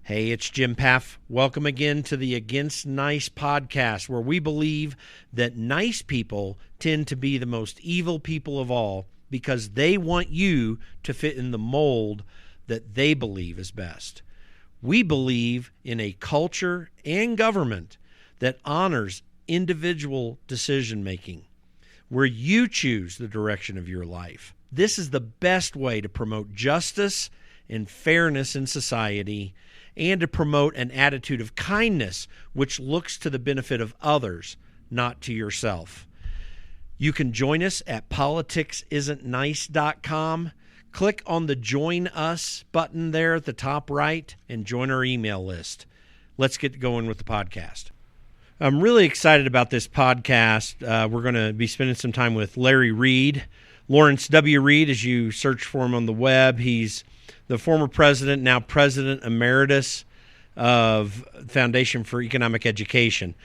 Hey, it's Jim Paff. Welcome again to the Against Nice podcast, where we believe that nice people tend to be the most evil people of all because they want you to fit in the mold that they believe is best. We believe in a culture and government that honors individual decision-making, where you choose the direction of your life. This is the best way to promote justice and fairness in society, and to promote an attitude of kindness which looks to the benefit of others, not to yourself. You can join us at politicsisn'tnice.com. Click on the Join Us button there at the top right and join our email list. Let's get going with the podcast. I'm really excited about this podcast. We're going to be spending some time with Larry Reed, Lawrence W. Reed, as you search for him on the web. He's the former president, now president emeritus of Foundation for Economic Education.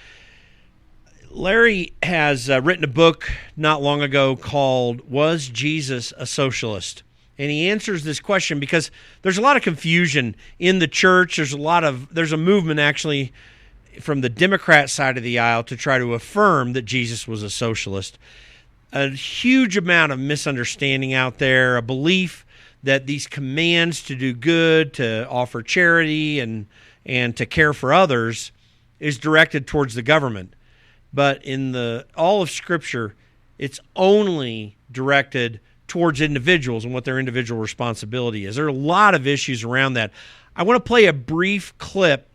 Larry has written a book not long ago called Was Jesus a Socialist? And he answers this question because there's a lot of confusion in the church. There's a movement actually from the Democrat side of the aisle to try to affirm that Jesus was a socialist. A huge amount of misunderstanding out there, a belief that these commands to do good, to offer charity, and to care for others is directed towards the government. But in all of Scripture, it's only directed towards individuals and what their individual responsibility is. There are a lot of issues around that. I want to play a brief clip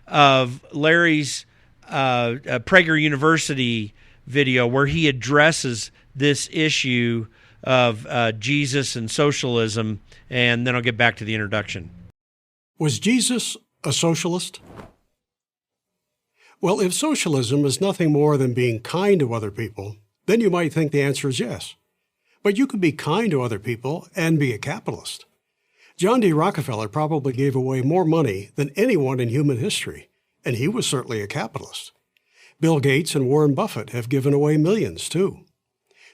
of Larry's Prager University video where he addresses this issue of Jesus and socialism, and then I'll get back to the introduction. Was Jesus a socialist? Well, if socialism is nothing more than being kind to other people, then you might think the answer is yes. But you can be kind to other people and be a capitalist. John D. Rockefeller probably gave away more money than anyone in human history, and he was certainly a capitalist. Bill Gates and Warren Buffett have given away millions, too.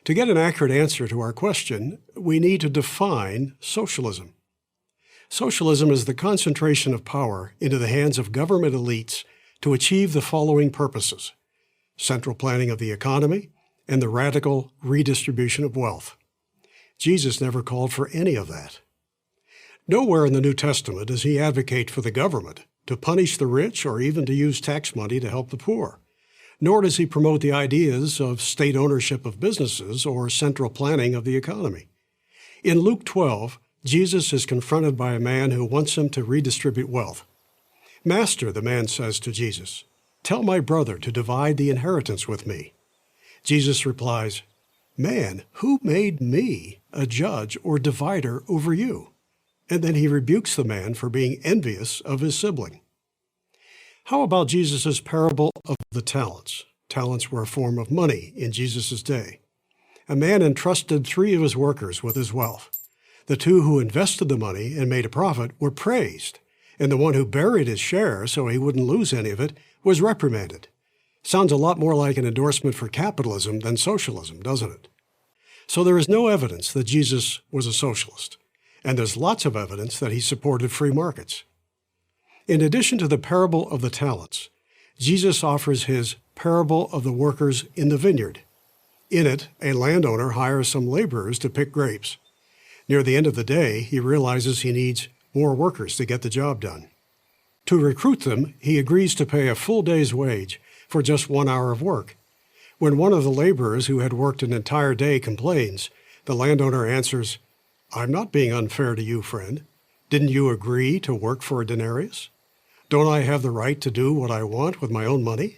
To get an accurate answer to our question, we need to define socialism. Socialism is the concentration of power into the hands of government elites to achieve the following purposes: central planning of the economy and the radical redistribution of wealth. Jesus never called for any of that. Nowhere in the New Testament does he advocate for the government to punish the rich or even to use tax money to help the poor. Nor does he promote the ideas of state ownership of businesses or central planning of the economy. In Luke 12, Jesus is confronted by a man who wants him to redistribute wealth. "Master," the man says to Jesus, "tell my brother to divide the inheritance with me." Jesus replies, "Man, who made me a judge or divider over you?" And then he rebukes the man for being envious of his sibling. How about Jesus' parable of the talents? Talents were a form of money in Jesus' day. A man entrusted 3 of his workers with his wealth. The 2 who invested the money and made a profit were praised, and the one who buried his share so he wouldn't lose any of it was reprimanded. Sounds a lot more like an endorsement for capitalism than socialism, doesn't it? So there is no evidence that Jesus was a socialist, and there's lots of evidence that he supported free markets. In addition to the parable of the talents, Jesus offers his parable of the workers in the vineyard. In it, a landowner hires some laborers to pick grapes. Near the end of the day, he realizes he needs more workers to get the job done. To recruit them, he agrees to pay a full day's wage for just 1 hour of work. When one of the laborers who had worked an entire day complains, the landowner answers, "I'm not being unfair to you, friend. Didn't you agree to work for a denarius? Don't I have the right to do what I want with my own money?"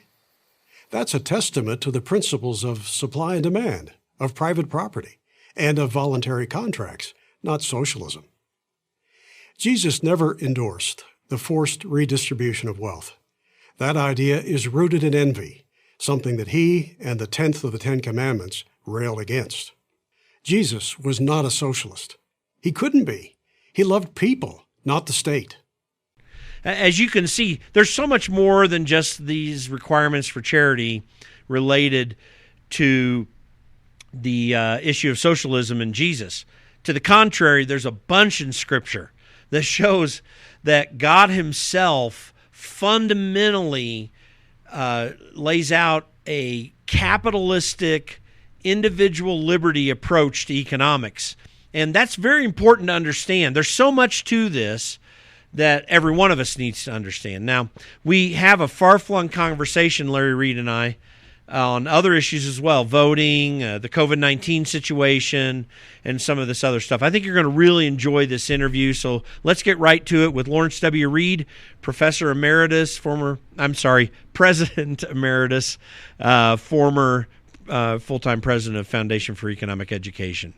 That's a testament to the principles of supply and demand, of private property, and of voluntary contracts, not socialism. Jesus never endorsed the forced redistribution of wealth. That idea is rooted in envy, something that he and the 10th of the 10 Commandments railed against. Jesus was not a socialist. He couldn't be. He loved people, not the state. As you can see, there's so much more than just these requirements for charity related to the issue of socialism and Jesus. To the contrary, there's a bunch in Scripture that shows that God himself fundamentally lays out a capitalistic, individual liberty approach to economics. And that's very important to understand. There's so much to this that every one of us needs to understand. Now, we have a far-flung conversation, Larry Reed and I, on other issues as well, voting, the COVID-19 situation, and some of this other stuff. I think you're going to really enjoy this interview, so let's get right to it with Lawrence W. Reed, Professor Emeritus, President Emeritus, former full-time President of Foundation for Economic Education.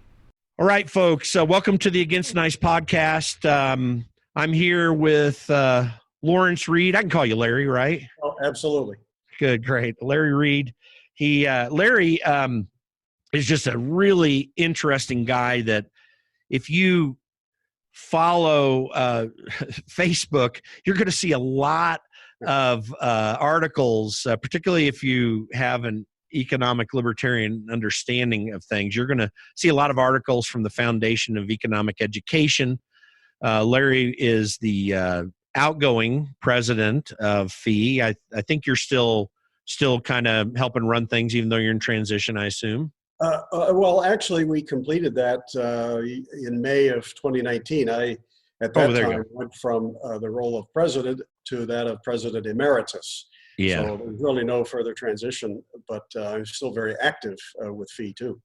All right, folks, welcome to the Against Nice podcast. I'm here with Lawrence Reed. I can call you Larry, right? Oh, absolutely. Good, great. Larry Reed. Larry is just a really interesting guy that if you follow Facebook, you're going to see a lot of articles, particularly if you have an economic libertarian understanding of things. You're going to see a lot of articles from the Foundation of Economic Education. Larry is the outgoing president of FEE. I think you're still kind of helping run things, even though you're in transition, I assume. Well, actually, we completed that in May of 2019. I, at that time, went from the role of president to that of president emeritus. Yeah. So there's really no further transition, but I'm still very active with FEE too.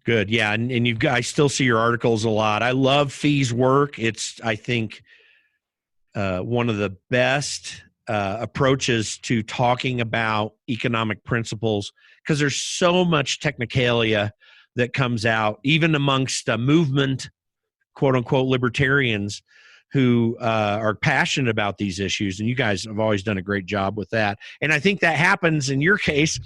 Good. Yeah. And I still see your articles a lot. I love FEE's work. It's, I think, one of the best approaches to talking about economic principles, because there's so much technicalia that comes out, even amongst movement, quote unquote, libertarians who are passionate about these issues. And you guys have always done a great job with that. And I think that happens in your case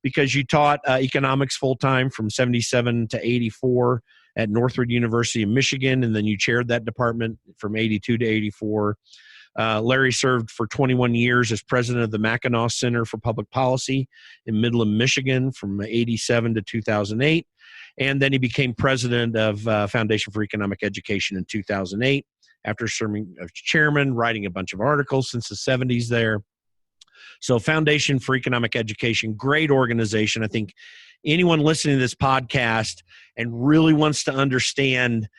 because you taught economics full-time from 77 to 84 at Northwood University of Michigan, and then you chaired that department from 82 to 84. Larry served for 21 years as president of the Mackinac Center for Public Policy in Midland, Michigan from 87 to 2008. And then he became president of Foundation for Economic Education in 2008 after serving as chairman, writing a bunch of articles since the 70s there. So Foundation for Economic Education, great organization. I think anyone listening to this podcast and really wants to understand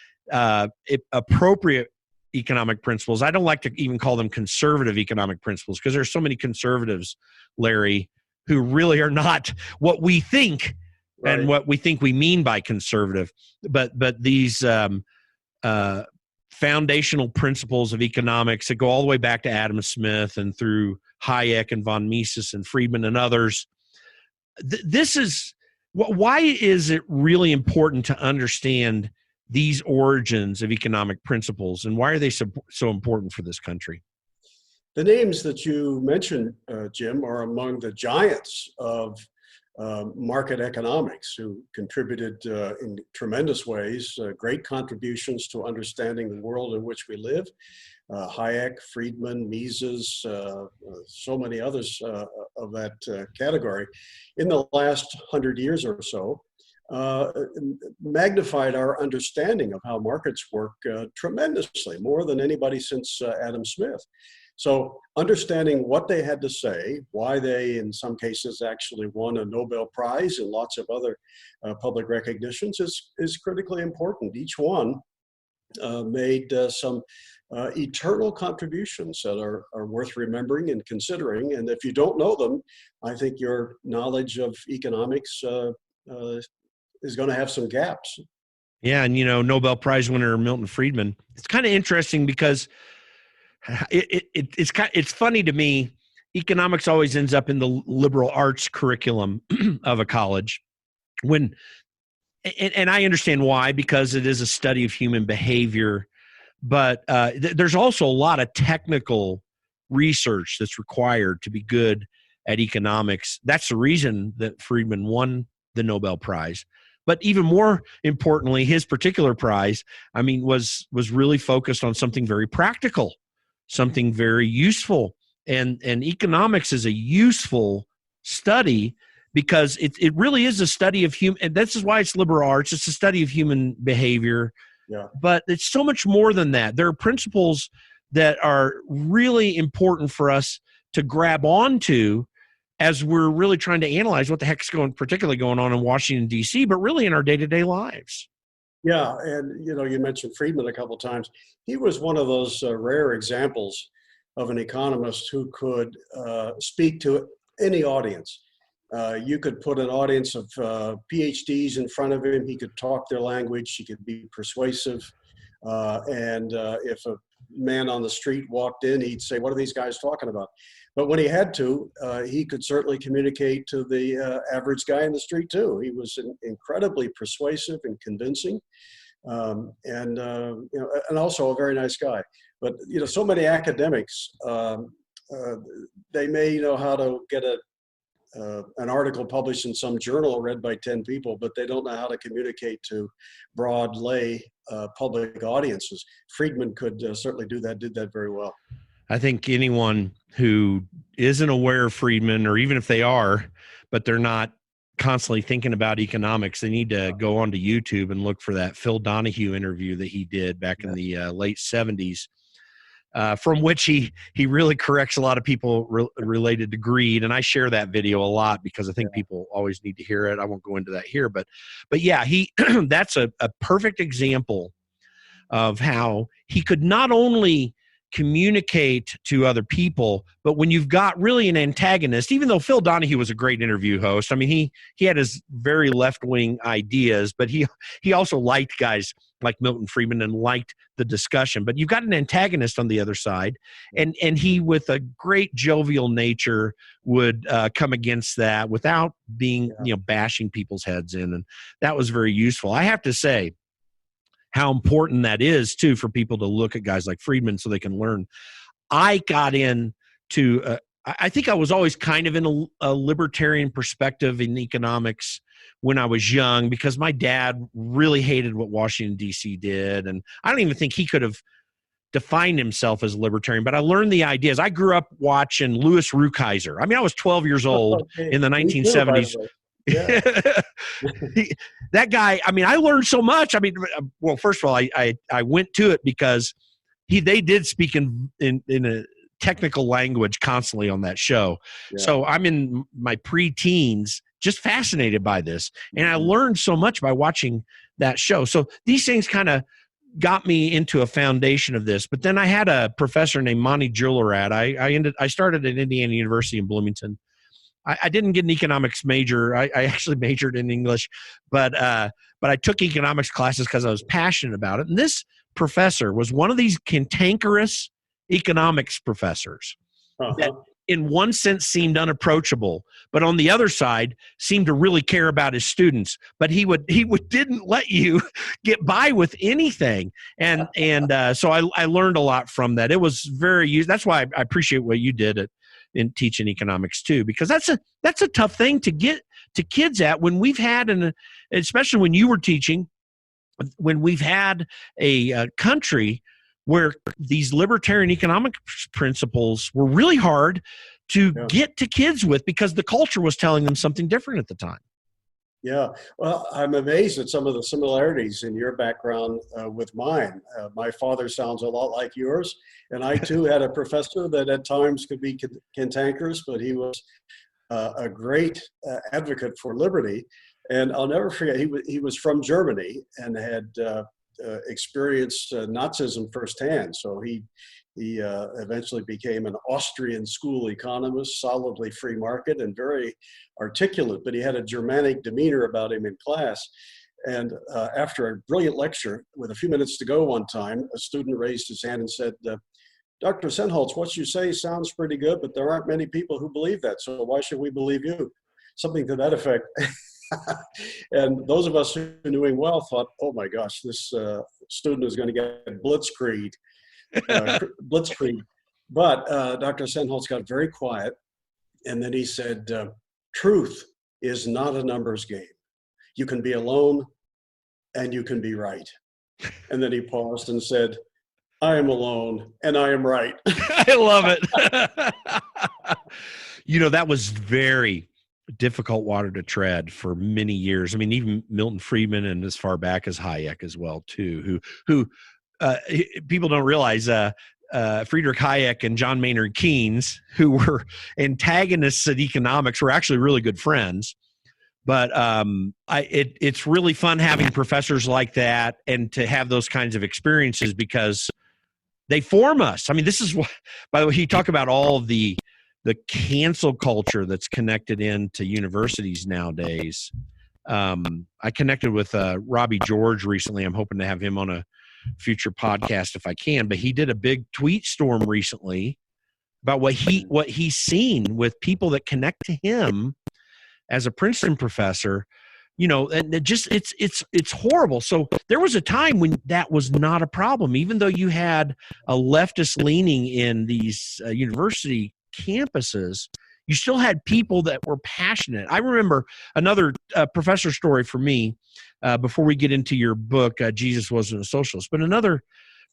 appropriate economic principles. I don't like to even call them conservative economic principles because there's so many conservatives, Larry, who really are not what we think and what we think we mean by conservative. But these foundational principles of economics that go all the way back to Adam Smith and through Hayek and von Mises and Friedman and others. This is why is it really important to understand these origins of economic principles, and why are they so important for this country? The names that you mentioned, Jim, are among the giants of market economics who contributed in tremendous ways, great contributions to understanding the world in which we live. Hayek, Friedman, Mises, so many others of that category. In the last 100 years or so, magnified our understanding of how markets work tremendously, more than anybody since Adam Smith. So understanding what they had to say, why they, in some cases, actually won a Nobel Prize and lots of other public recognitions is critically important. Each one made some eternal contributions that are worth remembering and considering. And if you don't know them, I think your knowledge of economics is going to have some gaps. Yeah, and Nobel Prize winner Milton Friedman. It's kind of interesting because it's funny to me. Economics always ends up in the liberal arts curriculum of a college, and I understand why, because it is a study of human behavior. But there's also a lot of technical research that's required to be good at economics. That's the reason that Friedman won the Nobel Prize. But even more importantly, his particular prize, was really focused on something very practical, something very useful. And economics is a useful study because it really is a study of human, and this is why it's liberal arts. It's a study of human behavior, Yeah. But it's so much more than that. There are principles that are really important for us to grab onto as we're really trying to analyze what the heck's particularly going on in Washington, D.C., but really in our day-to-day lives. Yeah, and you mentioned Friedman a couple of times. He was one of those rare examples of an economist who could speak to any audience. You could put an audience of PhDs in front of him. He could talk their language. He could be persuasive. And if a man on the street walked in, he'd say, "What are these guys talking about?" But when he had to, he could certainly communicate to the average guy in the street too. He was incredibly persuasive and convincing, and also a very nice guy. But so many academics, they may know how to get an article published in some journal read by 10 people, but they don't know how to communicate to broad lay public audiences. Friedman could certainly did that very well. I think anyone who isn't aware of Friedman, or even if they are, but they're not constantly thinking about economics, they need to go onto YouTube and look for that Phil Donahue interview that he did back in the late 70s. From which he really corrects a lot of people related to greed, and I share that video a lot because I think people always need to hear it. I won't go into that here, but yeah, he that's a perfect example of how he could not only communicate to other people, but when you've got really an antagonist, even though Phil Donahue was a great interview host, I mean, he had his very left-wing ideas, but he also liked guys like Milton Friedman and liked the discussion. But you've got an antagonist on the other side, and he, with a great jovial nature, would come against that without being, bashing people's heads in. And that was very useful. I have to say how important that is, too, for people to look at guys like Friedman so they can learn. I got into, I think I was always kind of in a libertarian perspective in economics when I was young, because my dad really hated what Washington, D.C. did. And I don't even think he could have defined himself as a libertarian, but I learned the ideas. I grew up watching Louis Rukeyser. I mean, I was 12 years old in the 1970s. Yeah. That guy, I mean, I learned so much. I mean, well, first of all, I went to it because they did speak in a technical language constantly on that show. Yeah. So I'm in my pre-teens, just fascinated by this. And I learned so much by watching that show. So these things kind of got me into a foundation of this. But then I had a professor named Monty Jullarat. I started at Indiana University in Bloomington. I didn't get an economics major. I actually majored in English, but I took economics classes because I was passionate about it. And this professor was one of these cantankerous economics professors that in one sense seemed unapproachable, but on the other side seemed to really care about his students. But he didn't let you get by with anything. And so I learned a lot from that. It was very useful. That's why I appreciate what you did in teaching economics too, because that's a tough thing to get to kids at when we've had, especially when you were teaching, when we've had a country where these libertarian economic principles were really hard to get to kids with because the culture was telling them something different at the time. Yeah, well, I'm amazed at some of the similarities in your background with mine. My father sounds a lot like yours, and I too had a professor that at times could be cantankerous, but he was a great advocate for liberty. And I'll never forget, he was from Germany and had experienced Nazism firsthand. So he eventually became an Austrian school economist, solidly free market, and very articulate, but he had a Germanic demeanor about him in class. And after a brilliant lecture, with a few minutes to go one time, a student raised his hand and said, "Dr. Senholz, what you say sounds pretty good, but there aren't many people who believe that, so why should we believe you?" Something to that effect. And those of us who knew him well thought, "Oh my gosh, this student is going to get blitzkrieg." But Dr. Senholz got very quiet, and then he said, "Truth is not a numbers game. You can be alone and you can be right." And then he paused and said, "I am alone and I am right." I love it. That was very difficult water to tread for many years. I mean, even Milton Friedman and as far back as Hayek as well, too, who people don't realize Friedrich Hayek and John Maynard Keynes, who were antagonists at economics, were actually really good friends. But it's really fun having professors like that and to have those kinds of experiences because they form us. I mean, this is what, by the way, you talk about all of the cancel culture that's connected into universities nowadays. I connected with Robbie George recently. I'm hoping to have him on a future podcast if I can, but he did a big tweet storm recently about what he's seen with people that connect to him as a Princeton professor, and it's horrible. So there was a time when that was not a problem, even though you had a leftist leaning in these university campuses, you still had people that were passionate. I remember another professor story for me before we get into your book, Jesus Wasn't a Socialist, but another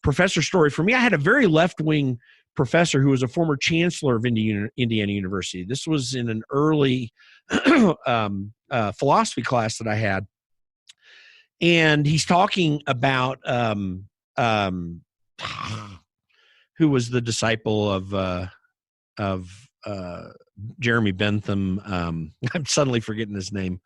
professor story for me. I had a very left-wing professor who was a former chancellor of Indiana University. This was in an early philosophy class that I had. And he's talking about who was the disciple of Jeremy Bentham. I'm suddenly forgetting his name.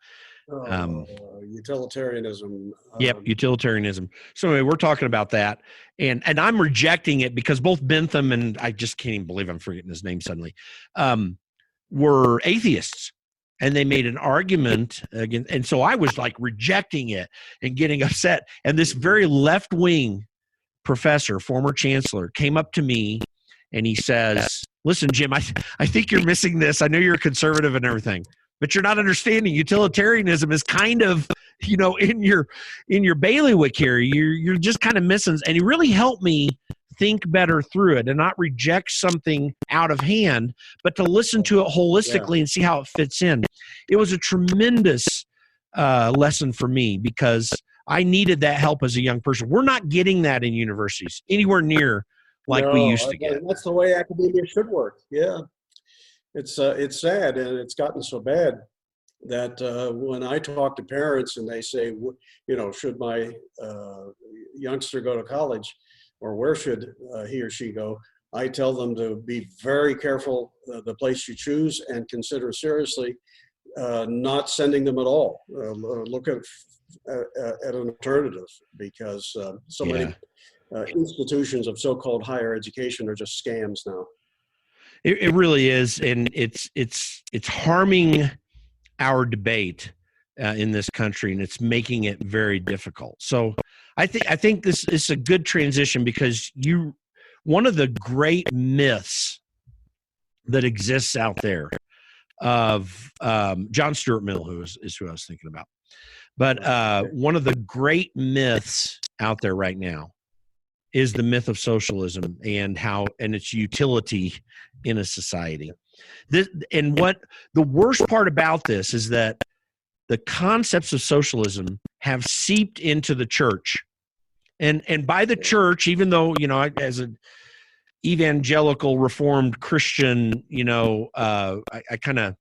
Utilitarianism. Yep, utilitarianism. So anyway, we're talking about that, and I'm rejecting it because both Bentham and I just can't even believe I'm forgetting his name suddenly, were atheists, and they made an argument again, and so I was like rejecting it and getting upset. And this very left-wing professor, former chancellor, came up to me and he says, "Listen, Jim, I think you're missing this. I know you're a conservative and everything, but you're not understanding utilitarianism is kind of, in your bailiwick here. You're just kind of missing." And he really helped me think better through it and not reject something out of hand, but to listen to it holistically and see how it fits in. It was a tremendous lesson for me because I needed that help as a young person. We're not getting that in universities anywhere near like we used to get. That's the way academia should work. Yeah. It's sad, and it's gotten so bad that when I talk to parents and they say, should my youngster go to college, or where should he or she go, I tell them to be very careful the place you choose and consider seriously not sending them at all. Look at an alternative, because so many institutions of so-called higher education are just scams now. It really is, and it's harming our debate in this country, and it's making it very difficult. So I think this is a good transition because one of the great myths that exists out there of John Stuart Mill, who is who I was thinking about, but one of the great myths out there right now is the myth of socialism and its utility in a society. What the worst part about this is that the concepts of socialism have seeped into the church, and by the church, even though as an evangelical Reformed Christian, I kind of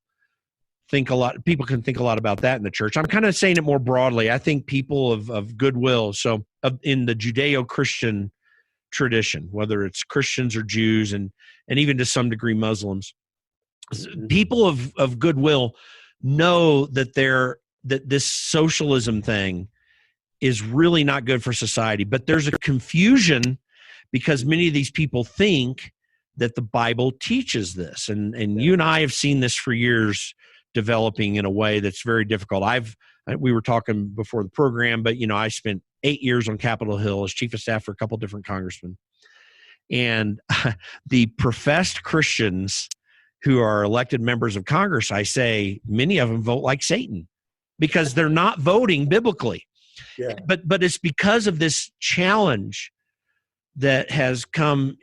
think people can think a lot about that in the church. I'm kind of saying it more broadly. I think people of goodwill, in the Judeo-Christian tradition, whether it's Christians or Jews and even to some degree Muslims, people of goodwill know that this socialism thing is really not good for society. But there's a confusion because many of these people think that the Bible teaches this, and you and I have seen this for years developing in a way that's very difficult. We were talking before the program, but I spent 8 years on Capitol Hill as chief of staff for a couple different congressmen. And the professed Christians who are elected members of Congress, I say many of them vote like Satan because they're not voting biblically. Yeah. But it's because of this challenge that has come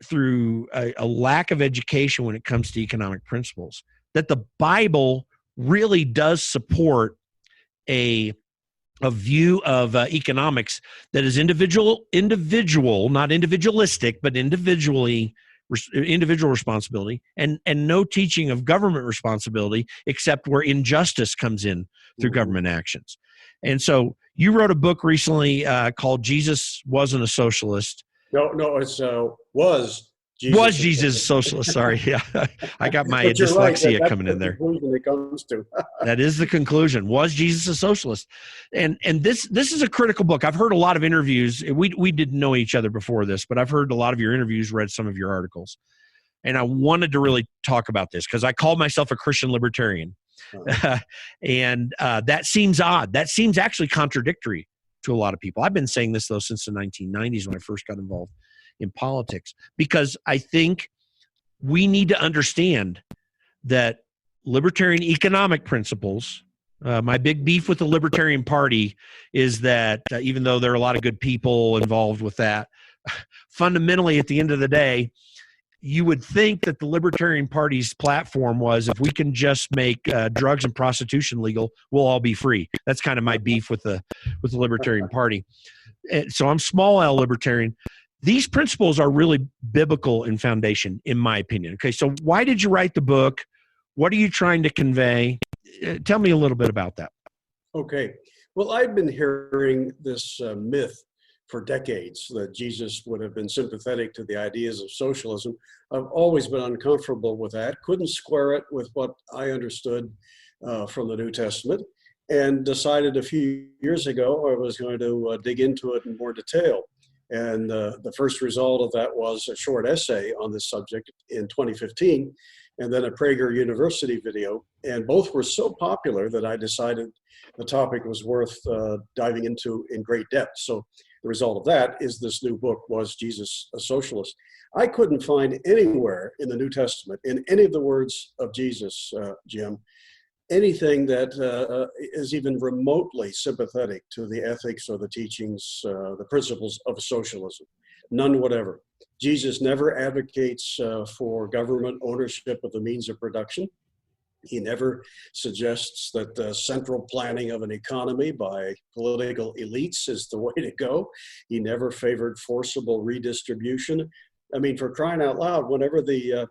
through a lack of education when it comes to economic principles, that the Bible really does support a view of economics that is individual, not individualistic, but individually individual responsibility, and no teaching of government responsibility, except where injustice comes in through government actions. And so you wrote a book recently called Jesus Wasn't a Socialist. No, it's was Was Jesus. Jesus a socialist? Sorry. Yeah. I got my But you're right, dyslexia that's coming the in there. conclusion it comes to. That is the conclusion. Was Jesus a socialist? And this is a critical book. I've heard a lot of interviews. We didn't know each other before this, but I've heard a lot of your interviews, read some of your articles. And I wanted to really talk about this because I call myself a Christian libertarian. And that seems odd. That seems actually contradictory to a lot of people. I've been saying this, though, since the 1990s when I first got involved in politics, because I think we need to understand that libertarian economic principles, my big beef with the Libertarian Party is that even though there are a lot of good people involved with that, fundamentally at the end of the day, you would think that the Libertarian Party's platform was, if we can just make drugs and prostitution legal, we'll all be free. That's kind of my beef with the Libertarian Party. And so I'm small L libertarian. These principles are really biblical in foundation, in my opinion. Okay, so why did you write the book? What are you trying to convey? Tell me a little bit about that. Okay. Well, I've been hearing this myth for decades that Jesus would have been sympathetic to the ideas of socialism. I've always been uncomfortable with that, couldn't square it with what I understood from the New Testament, and decided a few years ago I was going to dig into it in more detail. And the first result of that was a short essay on this subject in 2015, and then a Prager University video. And both were so popular that I decided the topic was worth diving into in great depth. So the result of that is this new book, Was Jesus a Socialist? I couldn't find anywhere in the New Testament, in any of the words of Jesus, Jim, anything that is even remotely sympathetic to the ethics or the teachings, the principles of socialism. None whatever. Jesus never advocates for government ownership of the means of production. He never suggests that the central planning of an economy by political elites is the way to go. He never favored forcible redistribution. I mean, for crying out loud, whenever the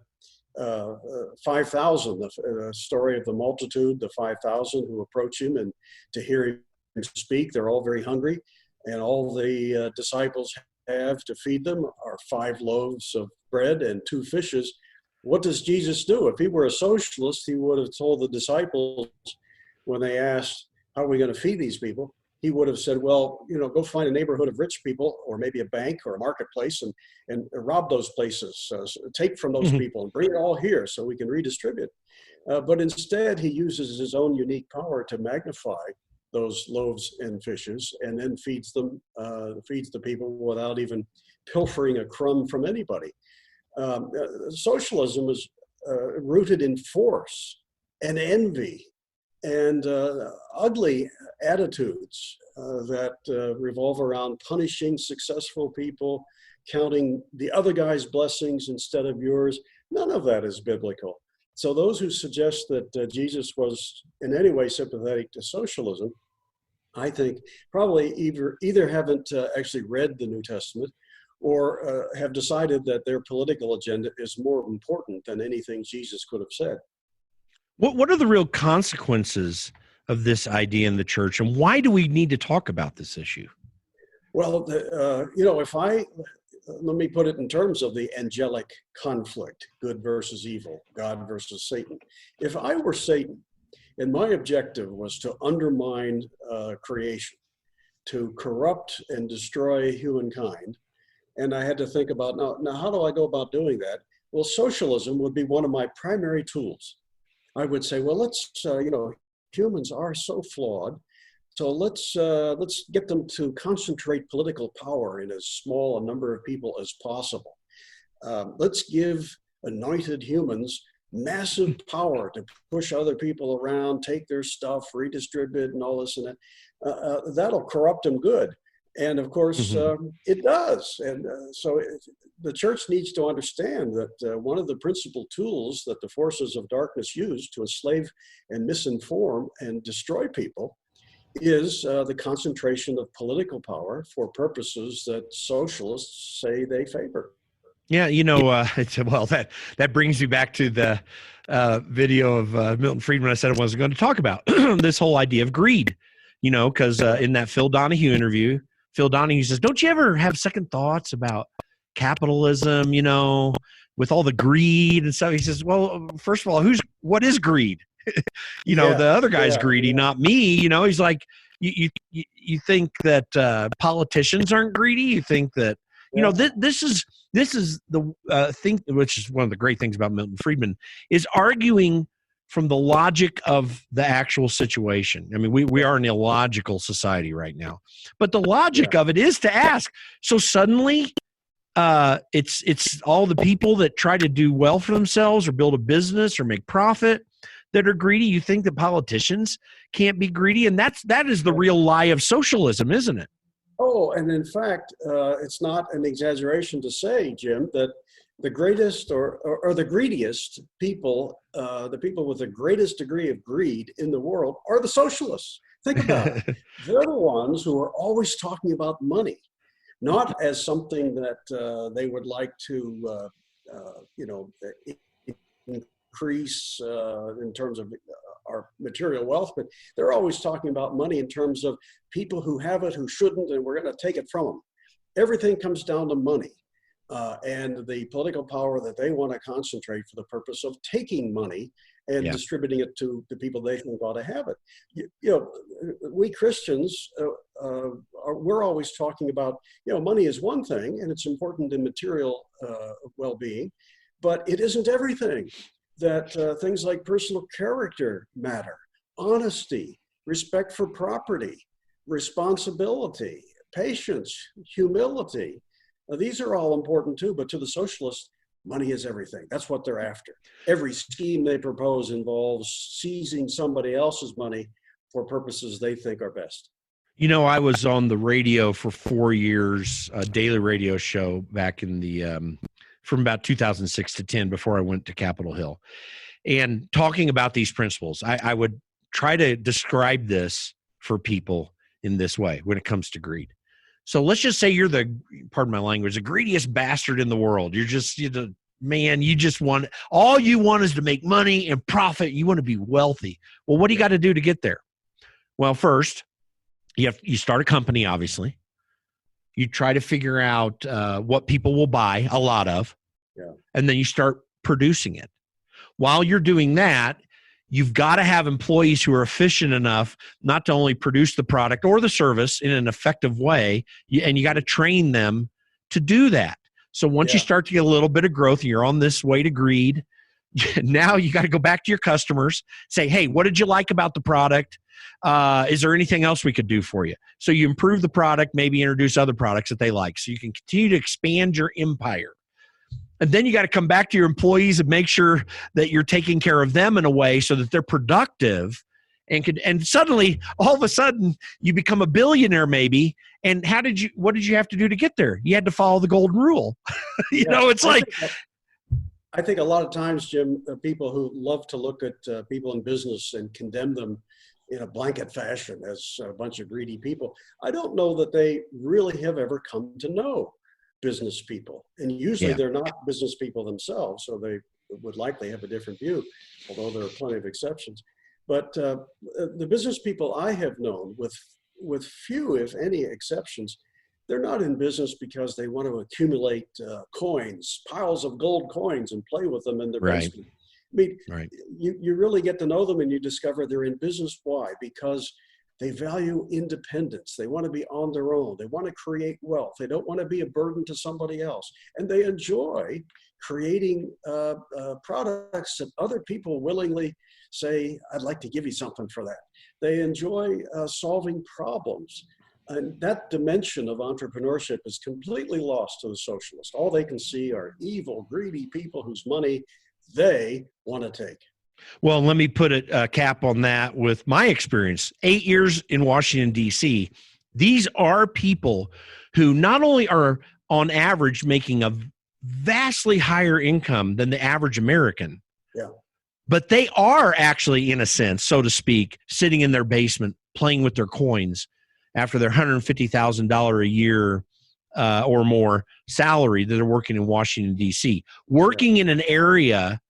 5,000, the story of the multitude, the 5,000 who approach him and to hear him speak, they're all very hungry, and all the disciples have to feed them are 5 loaves of bread and 2 fishes. What does Jesus do? If he were a socialist, he would have told the disciples when they asked, how are we going to feed these people? He would have said, well, go find a neighborhood of rich people, or maybe a bank or a marketplace, and rob those places, take from those people and bring it all here so we can redistribute. But instead, he uses his own unique power to magnify those loaves and fishes, and then feeds the people without even pilfering a crumb from anybody. Socialism is rooted in force and envy and ugly attitudes that revolve around punishing successful people, counting the other guy's blessings instead of yours. None of that is biblical. So those who suggest that Jesus was in any way sympathetic to socialism, I think probably either haven't actually read the New Testament, or have decided that their political agenda is more important than anything Jesus could have said. What are the real consequences of this idea in the church, and why do we need to talk about this issue? Well, let me put it in terms of the angelic conflict, good versus evil, God versus Satan. If I were Satan, and my objective was to undermine creation, to corrupt and destroy humankind, and I had to think about, now how do I go about doing that? Well, socialism would be one of my primary tools. I would say, well, let's, humans are so flawed, so let's get them to concentrate political power in as small a number of people as possible. Let's give anointed humans massive power to push other people around, take their stuff, redistribute, and all this and that. That'll corrupt them good. And of course, it does. And so the church needs to understand that one of the principal tools that the forces of darkness use to enslave and misinform and destroy people is the concentration of political power for purposes that socialists say they favor. Yeah, that brings me back to the video of Milton Friedman I said I wasn't going to talk about, this whole idea of greed, because in that Phil Donahue interview, Phil Donahue says, don't you ever have second thoughts about capitalism, with all the greed and stuff? He says, well, first of all, what is greed? The other guy's greedy, not me. He's like, you think that politicians aren't greedy? You think that, this is the thing, which is one of the great things about Milton Friedman, is arguing from the logic of the actual situation. I mean, we are an illogical society right now, but the logic of it is to ask. So suddenly, it's all the people that try to do well for themselves or build a business or make profit that are greedy. You think that politicians can't be greedy, and that is the real lie of socialism, isn't it? Oh, and in fact, it's not an exaggeration to say, Jim, that the greatest or the greediest people, the people with the greatest degree of greed in the world are the socialists. Think about it. They're the ones who are always talking about money, not as something that they would like to, increase in terms of our material wealth, but they're always talking about money in terms of people who have it, who shouldn't, and we're going to take it from them. Everything comes down to money and the political power that they want to concentrate for the purpose of taking money and distributing it to the people they think ought to have it. We Christians, we're always talking about, money is one thing and it's important in material well-being, but it isn't everything. That things like personal character matter, honesty, respect for property, responsibility, patience, humility. These are all important too, but to the socialists, money is everything. That's what they're after. Every scheme they propose involves seizing somebody else's money for purposes they think are best. I was on the radio for 4 years, a daily radio show back in the from about 2006 to 10 before I went to Capitol Hill. And talking about these principles, I would try to describe this for people in this way when it comes to greed. So let's just say you're pardon my language, the greediest bastard in the world. You just want, all you want is to make money and profit. You want to be wealthy. Well, what do you got to do to get there? Well, first, you start a company, obviously. You try to figure out what people will buy a lot of, and then you start producing it. While you're doing that, you've got to have employees who are efficient enough not to only produce the product or the service in an effective way, and you got to train them to do that. So once you start to get a little bit of growth and you're on this way to greed, now you got to go back to your customers, say, hey, what did you like about the product? Is there anything else we could do for you? So you improve the product, maybe introduce other products that they like, so you can continue to expand your empire. And then you got to come back to your employees and make sure that you're taking care of them in a way so that they're productive, and suddenly, all of a sudden, you become a billionaire maybe. And what did you have to do to get there? You had to follow the golden rule. I think a lot of times, Jim, people who love to look at people in business and condemn them in a blanket fashion as a bunch of greedy people, I don't know that they really have ever come to know business people. And usually they're not business people themselves, so they would likely have a different view, although there are plenty of exceptions. But the business people I have known, with few, if any, exceptions, they're not in business because they want to accumulate coins, piles of gold coins, and play with them in their basement. I mean, you really get to know them and you discover they're in business. Why? Because they value independence. They want to be on their own. They want to create wealth. They don't want to be a burden to somebody else. And they enjoy creating products that other people willingly say, I'd like to give you something for that. They enjoy solving problems. And that dimension of entrepreneurship is completely lost to the socialists. All they can see are evil, greedy people whose money they want to take. Well, let me put a cap on that with my experience. 8 years in Washington, D.C., these are people who not only are on average making a vastly higher income than the average American, but they are actually, in a sense, so to speak, sitting in their basement playing with their coins after their $150,000 a year or more salary that are working in Washington, D.C., working in an area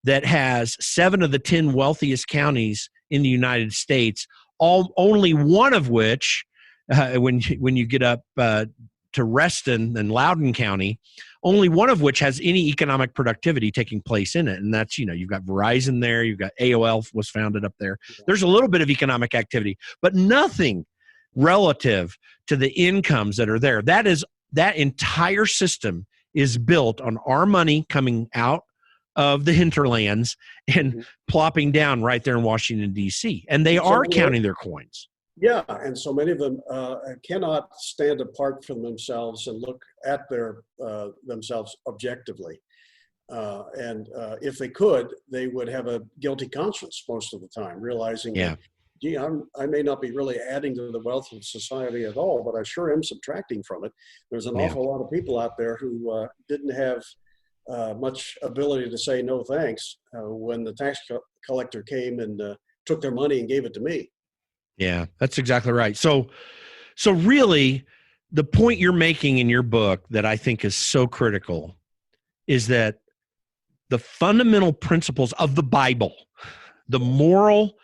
that has 7 of the 10 wealthiest counties in the United States, only one of which, when you get up to Reston and Loudoun County, only one of which has any economic productivity taking place in it. And that's, you've got Verizon there, you've got AOL was founded up there. There's a little bit of economic activity, but nothing relative to the incomes that are there. That entire system is built on our money coming out of the hinterlands and plopping down right there in Washington, D.C. And they are counting their coins. Yeah, and so many of them cannot stand apart from themselves and look at themselves objectively. And if they could, they would have a guilty conscience most of the time, realizing, gee, I may not be really adding to the wealth of society at all, but I sure am subtracting from it. There's an awful lot of people out there who didn't have much ability to say no thanks when the tax collector came and took their money and gave it to me. Yeah, that's exactly right. So really, the point you're making in your book that I think is so critical is that the fundamental principles of the Bible, the moral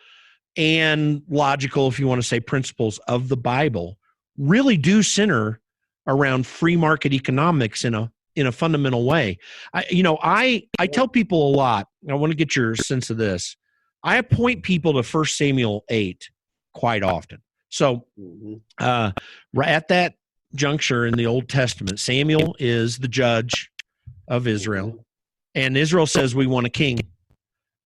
and logical, if you want to say, principles of the Bible, really do center around free market economics in a fundamental way. I tell people a lot, I want to get your sense of this. I point people to 1 Samuel 8 quite often. So right at that juncture in the Old Testament, Samuel is the judge of Israel, and Israel says, we want a king.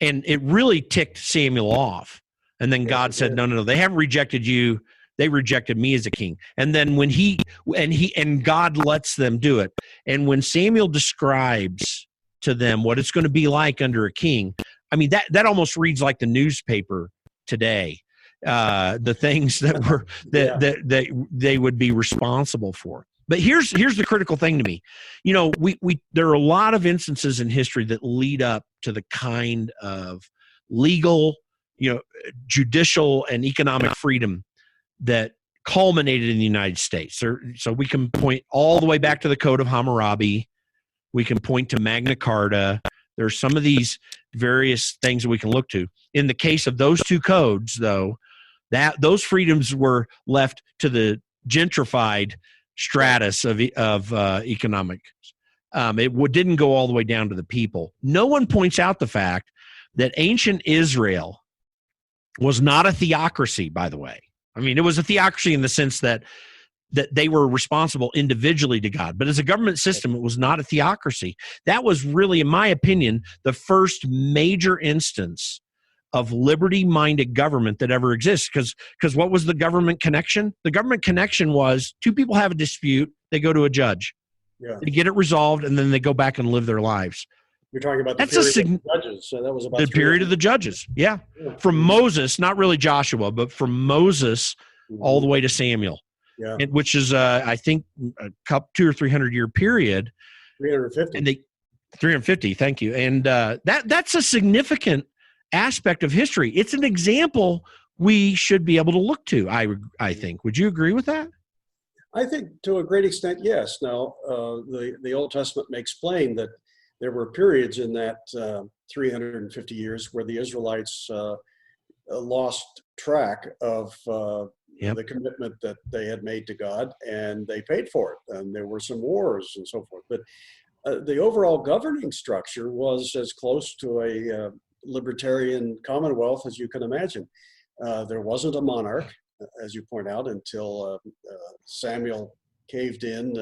And it really ticked Samuel off. And then God said, no, they haven't rejected you. They rejected me as a king. And then when God lets them do it. And when Samuel describes to them what it's going to be like under a king, I mean, that almost reads like the newspaper today. The things that were that they would be responsible for. But here's the critical thing to me. There are a lot of instances in history that lead up to the kind of legal, judicial and economic freedom that culminated in the United States. So we can point all the way back to the Code of Hammurabi. We can point to Magna Carta. There's some of these various things that we can look to. In the case of those two codes, though, those freedoms were left to the gentrified stratus of economics. It didn't go all the way down to the people. No one points out the fact that ancient Israel was not a theocracy, by the way. I mean, it was a theocracy in the sense that they were responsible individually to God. But as a government system, it was not a theocracy. That was really, in my opinion, the first major instance of liberty-minded government that ever exists. Because what was the government connection? The government connection was two people have a dispute, they go to a judge. They get it resolved, and then they go back and live their lives. You're talking about the period of the judges. So that was about the period of the judges. Yeah. From Moses, not really Joshua, but from Moses all the way to Samuel. Yeah. Which is, I think, a 200 or 300 year period. 350. And 350. Thank you. And that's a significant aspect of history. It's an example we should be able to look to. I think. Would you agree with that? I think to a great extent, yes. Now, the Old Testament makes plain that there were periods in that 350 years where the Israelites lost track of the commitment that they had made to God, and they paid for it. And there were some wars and so forth. But the overall governing structure was as close to a libertarian commonwealth as you can imagine. There wasn't a monarch, as you point out, until Samuel caved in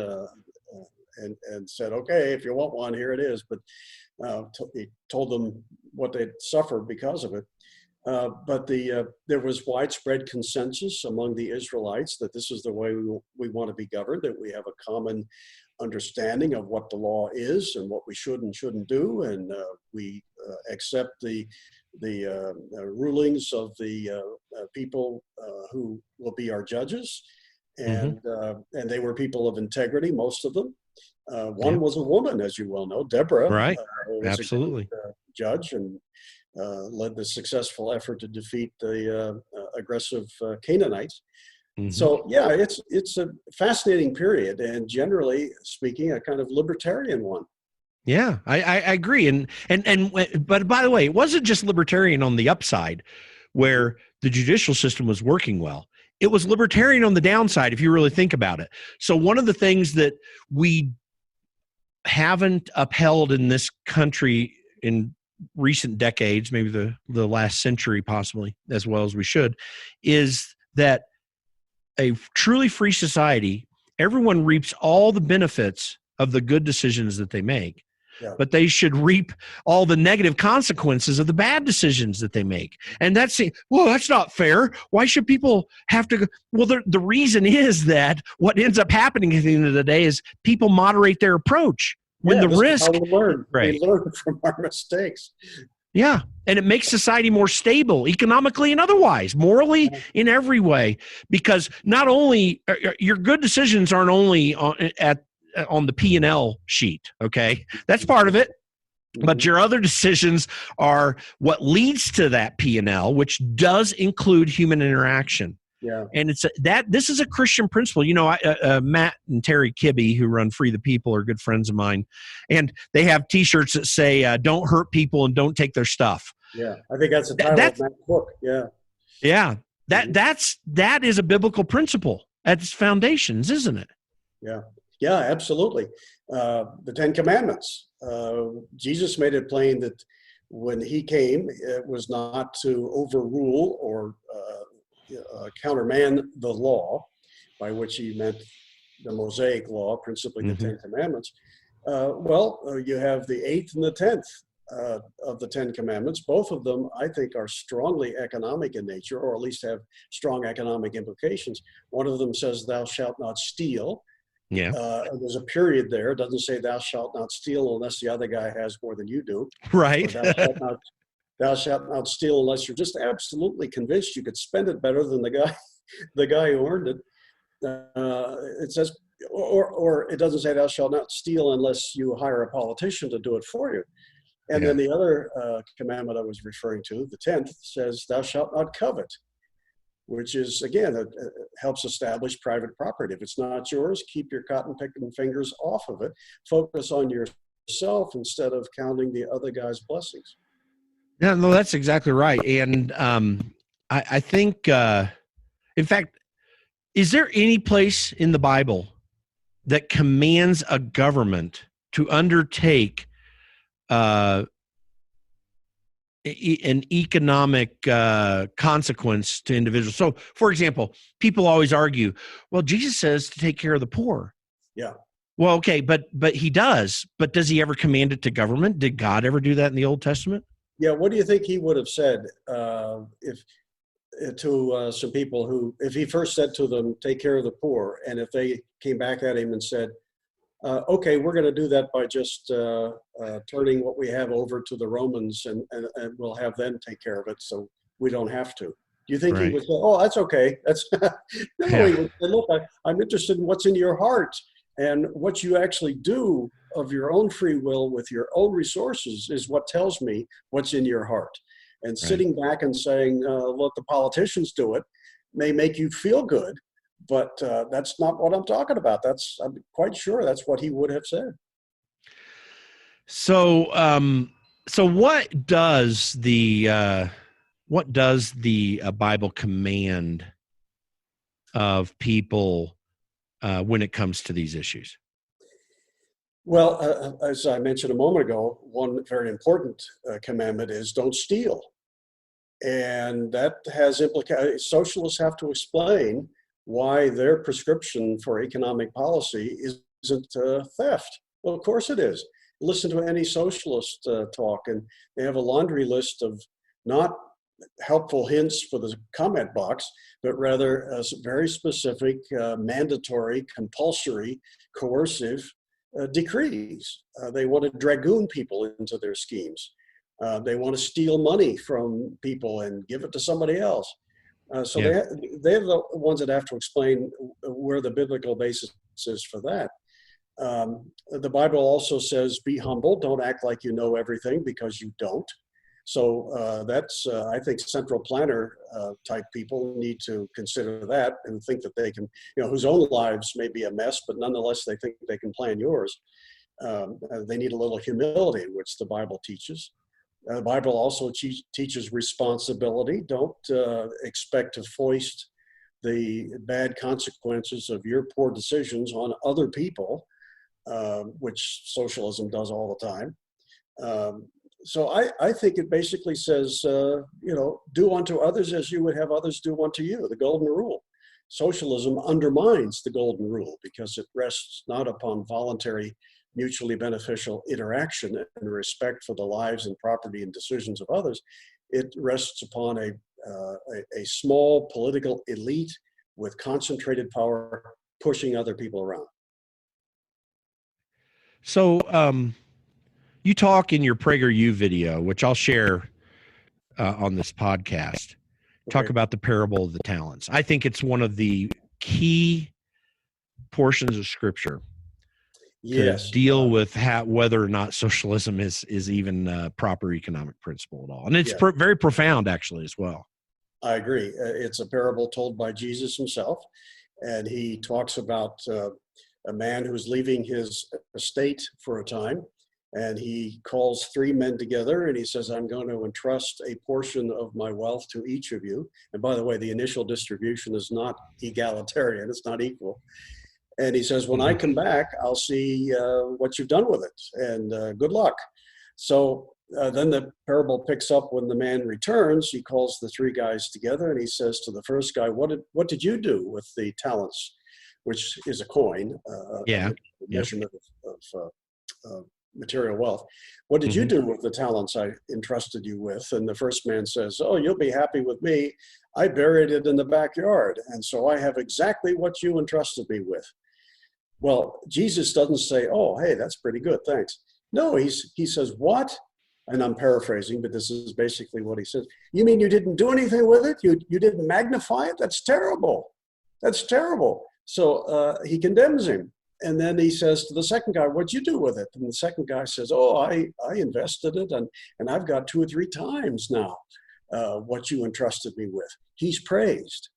and said, okay, if you want one, here it is. But he told them what they'd suffer because of it. But there was widespread consensus among the Israelites that this is the way we want to be governed, that we have a common understanding of what the law is and what we should and shouldn't do, and we accept the rulings of the people who will be our judges, and they were people of integrity, most of them. One was a woman, as you well know, Deborah. Right, was absolutely. a good, judge and led the successful effort to defeat the aggressive Canaanites. Hmm. So yeah, it's a fascinating period, and generally speaking, a kind of libertarian one. Yeah, I agree. But by the way, it wasn't just libertarian on the upside where the judicial system was working well. It was libertarian on the downside, if you really think about it. So one of the things that we haven't upheld in this country in recent decades, maybe the last century possibly, as well as we should, is that a truly free society, everyone reaps all the benefits of the good decisions that they make, Yeah. but they should reap all the negative consequences of the bad decisions that they make. And that's not fair. Why should people have to go? Well, the reason is that what ends up happening at the end of the day is people moderate their approach when Yeah, the this is how risk we learn. is We great. learn from our mistakes. Yeah. And it makes society more stable economically and otherwise, morally, in every way. Because not only your good decisions aren't only on the P&L sheet, okay? That's part of it. But your other decisions are what leads to that P&L, which does include human interaction. Yeah. And this is a Christian principle. You know, Matt and Terry Kibbe, who run Free the People, are good friends of mine, and they have T-shirts that say "Don't hurt people and don't take their stuff." Yeah. I think that's the title of that book. Yeah. Yeah. That is a biblical principle at its foundations, isn't it? Yeah. Yeah. Absolutely. The Ten Commandments. Jesus made it plain that when he came, it was not to overrule or countermand the law, by which he meant the Mosaic law, principally the Ten Commandments. You have the eighth and the 10th of the Ten Commandments. Both of them, I think, are strongly economic in nature, or at least have strong economic implications. One of them says, "Thou shalt not steal." Yeah. There's a period there. It doesn't say, "Thou shalt not steal," unless the other guy has more than you do. Right. Or thou shalt not steal unless you're just absolutely convinced you could spend it better than the guy who earned it. It says, or it doesn't say, "Thou shalt not steal," unless you hire a politician to do it for you. And then the other commandment I was referring to, the 10th, says, "Thou shalt not covet," which is, again, it helps establish private property. If it's not yours, keep your cotton picking fingers off of it. Focus on yourself instead of counting the other guy's blessings. Yeah, no, that's exactly right. And I think, in fact, is there any place in the Bible that commands a government to undertake an economic consequence to individuals? So, for example, people always argue, well, Jesus says to take care of the poor. Yeah. Well, okay, but he does. But does he ever command it to government? Did God ever do that in the Old Testament? Yeah. What do you think he would have said if to some people who, if he first said to them, "Take care of the poor," and if they came back at him and said, "Okay, we're going to do that by just turning what we have over to the Romans, and we'll have them take care of it, so we don't have to." Do you think he Right. would say, "Oh, that's okay"? That's no. He Yeah. would say, "Look, I'm interested in what's in your heart, and what you actually do of your own free will with your own resources is what tells me what's in your heart." And Right. sitting back and saying, "Let the politicians do it," may make you feel good. But that's not what I'm talking about. I'm quite sure that's what he would have said. So, so what does the Bible command of people when it comes to these issues? Well, as I mentioned a moment ago, one very important commandment is don't steal. And that has implications. Socialists have to explain why their prescription for economic policy isn't theft. Well, of course it is. Listen to any socialist talk, and they have a laundry list of not helpful hints for the comment box, but rather very specific, mandatory, compulsory, coercive decrees. They want to dragoon people into their schemes. They want to steal money from people and give it to somebody else. So Yeah. they're the ones that have to explain where the biblical basis is for that. The Bible also says, "Be humble. Don't act like you know everything, because you don't." So that's, I think, central planner type people need to consider that and think that they can, whose own lives may be a mess, but nonetheless they think they can plan yours. They need a little humility, which the Bible teaches. The Bible also teaches responsibility. Don't expect to foist the bad consequences of your poor decisions on other people, which socialism does all the time. So I think it basically says, do unto others as you would have others do unto you, the golden rule. Socialism undermines the golden rule because it rests not upon voluntary, mutually beneficial interaction and respect for the lives and property and decisions of others. It rests upon a small political elite with concentrated power pushing other people around. So you talk in your PragerU video, which I'll share on this podcast, talk about the parable of the talents. I think it's one of the key portions of Scripture to deal with whether or not socialism is even a proper economic principle at all. And it's very profound, actually, as well. I agree. It's a parable told by Jesus himself, and he talks about a man who's leaving his estate for a time, and he calls three men together, and he says, I'm going to entrust a portion of my wealth to each of you. And by the way, the initial distribution is not egalitarian, it's not equal. And he says, when I come back, I'll see what you've done with it, and good luck. So then the parable picks up when the man returns. He calls the three guys together, and he says to the first guy, what did you do with the talents, which is a coin, a measurement of material wealth. What did you do with the talents I entrusted you with? And the first man says, oh, you'll be happy with me. I buried it in the backyard, and so I have exactly what you entrusted me with. Well, Jesus doesn't say, oh, hey, that's pretty good, thanks. No, he says, what? And I'm paraphrasing, but this is basically what he says. You mean you didn't do anything with it? You didn't magnify it? That's terrible. That's terrible. So he condemns him. And then he says to the second guy, what'd you do with it? And the second guy says, oh, I invested it, and I've got 2 or 3 times now what you entrusted me with. He's praised.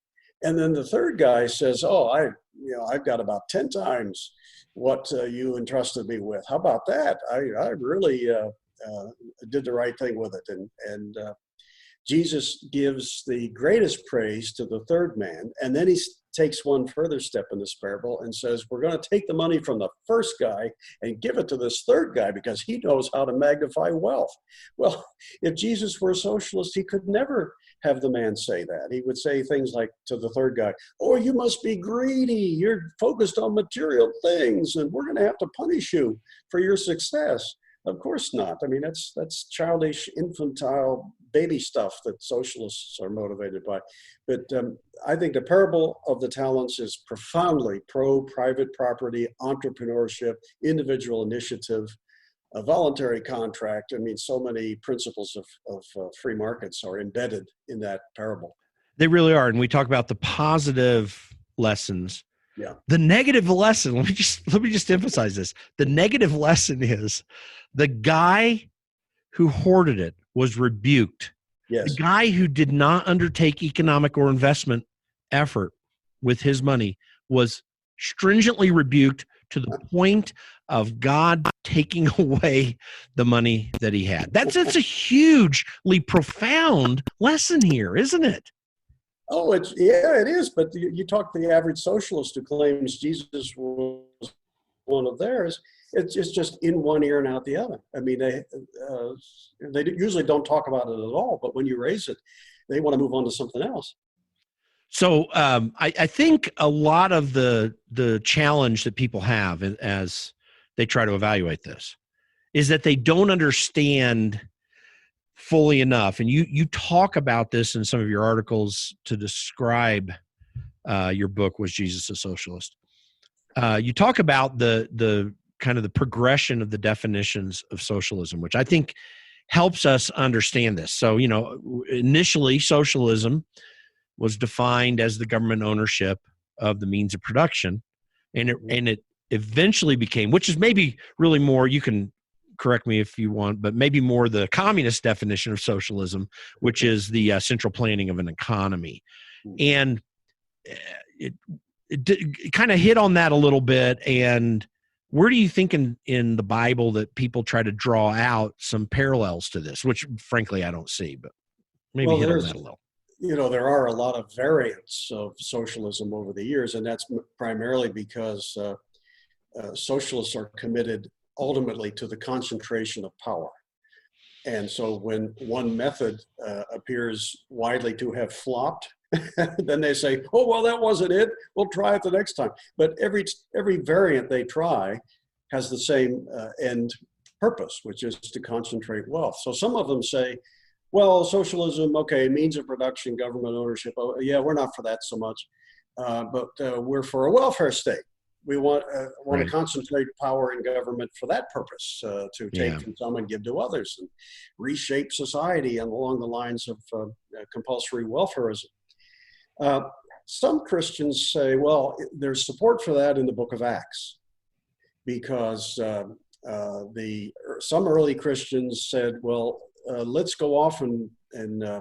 And then the third guy says, oh, I've got about 10 times what you entrusted me with. How about that? I really did the right thing with it. And Jesus gives the greatest praise to the third man, and then he takes one further step in this parable and says, we're going to take the money from the first guy and give it to this third guy because he knows how to magnify wealth. Well, if Jesus were a socialist, he could never have the man say that. He would say things like to the third guy, oh, you must be greedy. You're focused on material things, and we're going to have to punish you for your success. Of course not. I mean, that's childish, infantile, baby stuff that socialists are motivated by. But I think the parable of the talents is profoundly pro-private property, entrepreneurship, individual initiative, a voluntary contract. I mean, so many principles of free markets are embedded in that parable. They really are. And we talk about the positive lessons. Yeah. The negative lesson, let me just emphasize this. The negative lesson is the guy who hoarded it was rebuked. Yes. The guy who did not undertake economic or investment effort with his money was stringently rebuked to the point of God taking away the money that he had. That's a hugely profound lesson here, isn't it? Oh, it is. But you talk to the average socialist who claims Jesus was one of theirs. It's just in one ear and out the other. I mean, they usually don't talk about it at all. But when you raise it, they want to move on to something else. So I think a lot of the challenge that people have as they try to evaluate this is that they don't understand fully enough. And you talk about this in some of your articles to describe your book, Was Jesus a Socialist? You talk about the kind of the progression of the definitions of socialism, which I think helps us understand this. So, initially socialism was defined as the government ownership of the means of production. And it eventually became, which is maybe really more, you can correct me if you want, but maybe more the communist definition of socialism, which is the central planning of an economy. And it kind of hit on that a little bit. And where do you think in the Bible that people try to draw out some parallels to this, which frankly I don't see, but maybe hit on that a little. There are a lot of variants of socialism over the years, and that's primarily because socialists are committed ultimately to the concentration of power. And so when one method appears widely to have flopped, then they say, oh, well, that wasn't it. We'll try it the next time. But every variant they try has the same end purpose, which is to concentrate wealth. So some of them say, well, socialism, okay, means of production, government ownership. Oh, yeah, we're not for that so much, but we're for a welfare state. We want to concentrate power in government for that purpose, to take from some and give to others, and reshape society along the lines of compulsory welfarism. Some Christians say, well, there's support for that in the book of Acts, because some early Christians said, well, let's go off and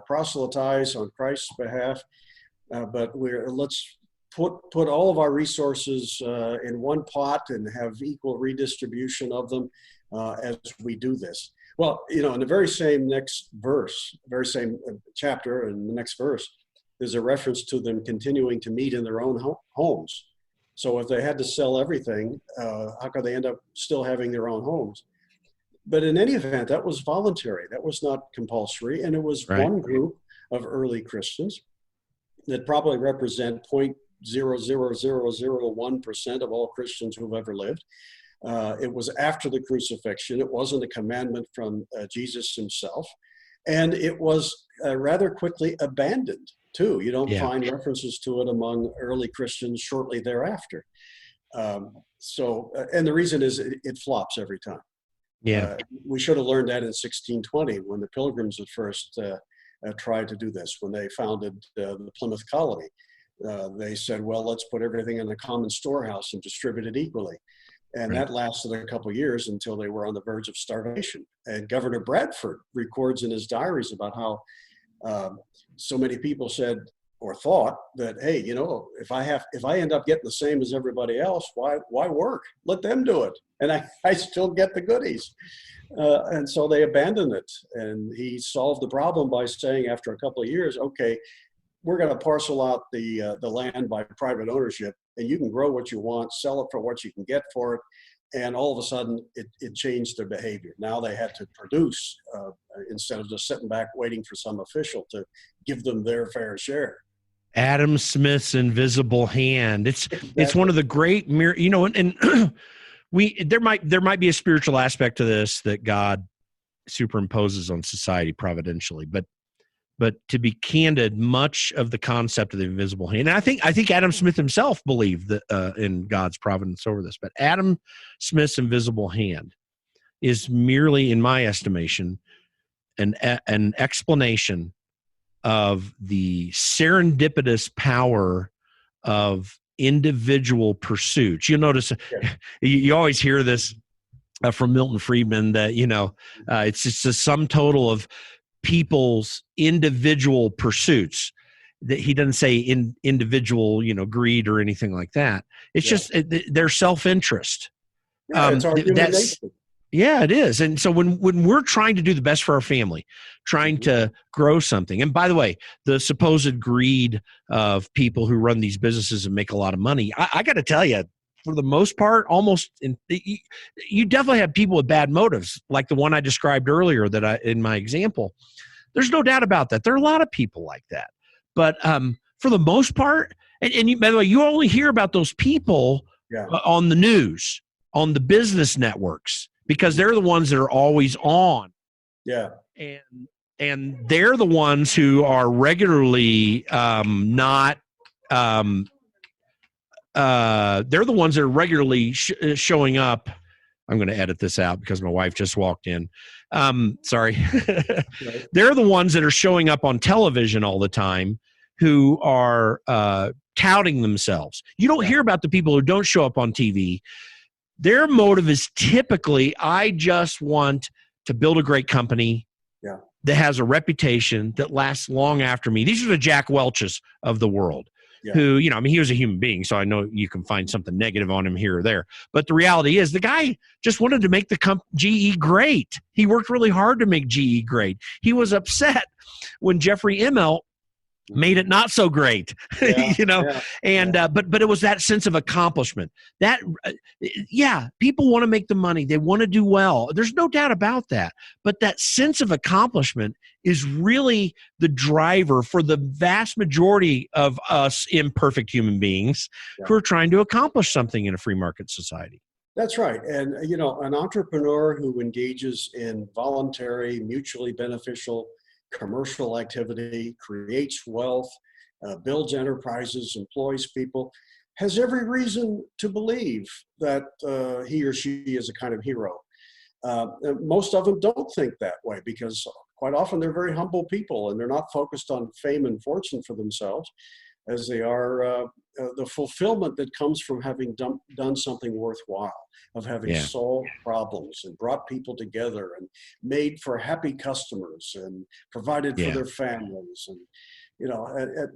proselytize on Christ's behalf, but let's put all of our resources in one pot and have equal redistribution of them as we do this. Well, in the very same next verse, very same chapter, and the next verse, there's a reference to them continuing to meet in their own homes. So if they had to sell everything, how could they end up still having their own homes? But in any event, that was voluntary. That was not compulsory. And it was one group of early Christians that probably represent 0.00001% of all Christians who've ever lived. It was after the crucifixion. It wasn't a commandment from Jesus himself. And it was rather quickly abandoned, too. You don't find references to it among early Christians shortly thereafter. And the reason is it flops every time. We should have learned that in 1620 when the Pilgrims at first tried to do this, when they founded the Plymouth Colony. They said, well, let's put everything in a common storehouse and distribute it equally. And that lasted a couple of years until they were on the verge of starvation. And Governor Bradford records in his diaries about how so many people said or thought that, hey, if I end up getting the same as everybody else, why work? Let them do it. And I still get the goodies. And so they abandoned it. And he solved the problem by saying after a couple of years, okay, we're going to parcel out the land by private ownership, and you can grow what you want, sell it for what you can get for it. And all of a sudden, it changed their behavior. Now they had to produce instead of just sitting back waiting for some official to give them their fair share. Adam Smith's invisible hand. It's one of the great and there might be a spiritual aspect to this that God superimposes on society providentially, but to be candid, much of the concept of the invisible hand, and I think Adam Smith himself believed that in God's providence over this, but Adam Smith's invisible hand is merely, in my estimation, an explanation of the serendipitous power of individual pursuits. You'll notice you always hear this from Milton Friedman that it's just a sum total of people's individual pursuits. That he doesn't say individual, greed or anything like that. It's just their self-interest. It's our human nature. Yeah, it is. And so when we're trying to do the best for our family, trying to grow something, and by the way, the supposed greed of people who run these businesses and make a lot of money, I got to tell you, for the most part, you definitely have people with bad motives, like the one I described earlier in my example. There's no doubt about that. There are a lot of people like that. But for the most part, and by the way, you only hear about those people on the news, on the business networks, because they're the ones that are always on. Yeah. And they're the ones who are regularly they're the ones that are regularly showing up. I'm going to edit this out because my wife just walked in. Sorry. Right. They're the ones that are showing up on television all the time who are touting themselves. You don't hear about the people who don't show up on TV Their motive is typically, I just want to build a great company that has a reputation that lasts long after me. These are the Jack Welches of the world who, I mean, he was a human being, so I know you can find something negative on him here or there. But the reality is the guy just wanted to make the GE great. He worked really hard to make GE great. He was upset when Jeffrey Immelt made it not so great, but it was that sense of accomplishment that, people want to make the money. They want to do well. There's no doubt about that. But that sense of accomplishment is really the driver for the vast majority of us imperfect human beings who are trying to accomplish something in a free market society. That's right. And, an entrepreneur who engages in voluntary, mutually beneficial commercial activity, creates wealth, builds enterprises, employs people, has every reason to believe that he or she is a kind of hero. Most of them don't think that way because quite often they're very humble people and they're not focused on fame and fortune for themselves as they are the fulfillment that comes from having done something worthwhile, of having solved problems and brought people together and made for happy customers and provided for their families. And,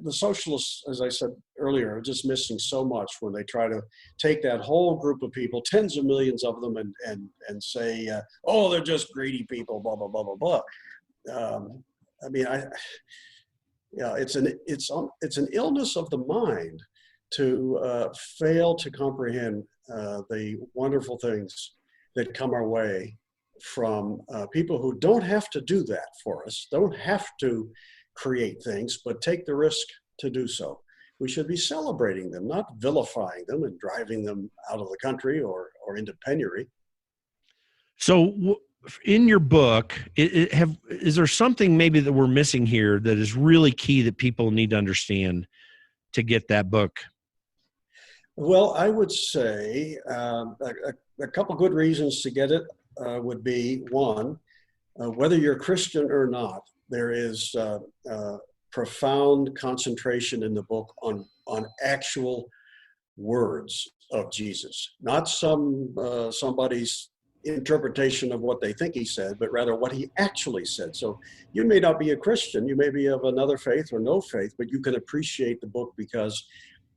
the socialists, as I said earlier, are just missing so much when they try to take that whole group of people, tens of millions of them, and say, they're just greedy people, blah, blah, blah, blah, blah. It's an illness of the mind to fail to comprehend the wonderful things that come our way from people who don't have to do that for us, don't have to create things, but take the risk to do so. We should be celebrating them, not vilifying them and driving them out of the country or into penury. So in your book, is there something maybe that we're missing here that is really key that people need to understand to get that book? Well, I would say a couple good reasons to get it would be, one, whether you're Christian or not, there is profound concentration in the book on actual words of Jesus, not somebody's interpretation of what they think he said, but rather what he actually said. So you may not be a Christian, you may be of another faith or no faith, but you can appreciate the book because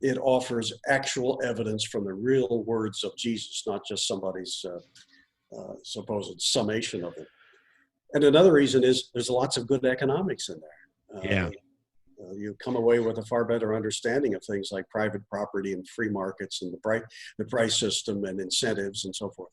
it offers actual evidence from the real words of Jesus, not just somebody's supposed summation of it. And another reason is there's lots of good economics in there. You come away with a far better understanding of things like private property and free markets and the price system and incentives and so forth.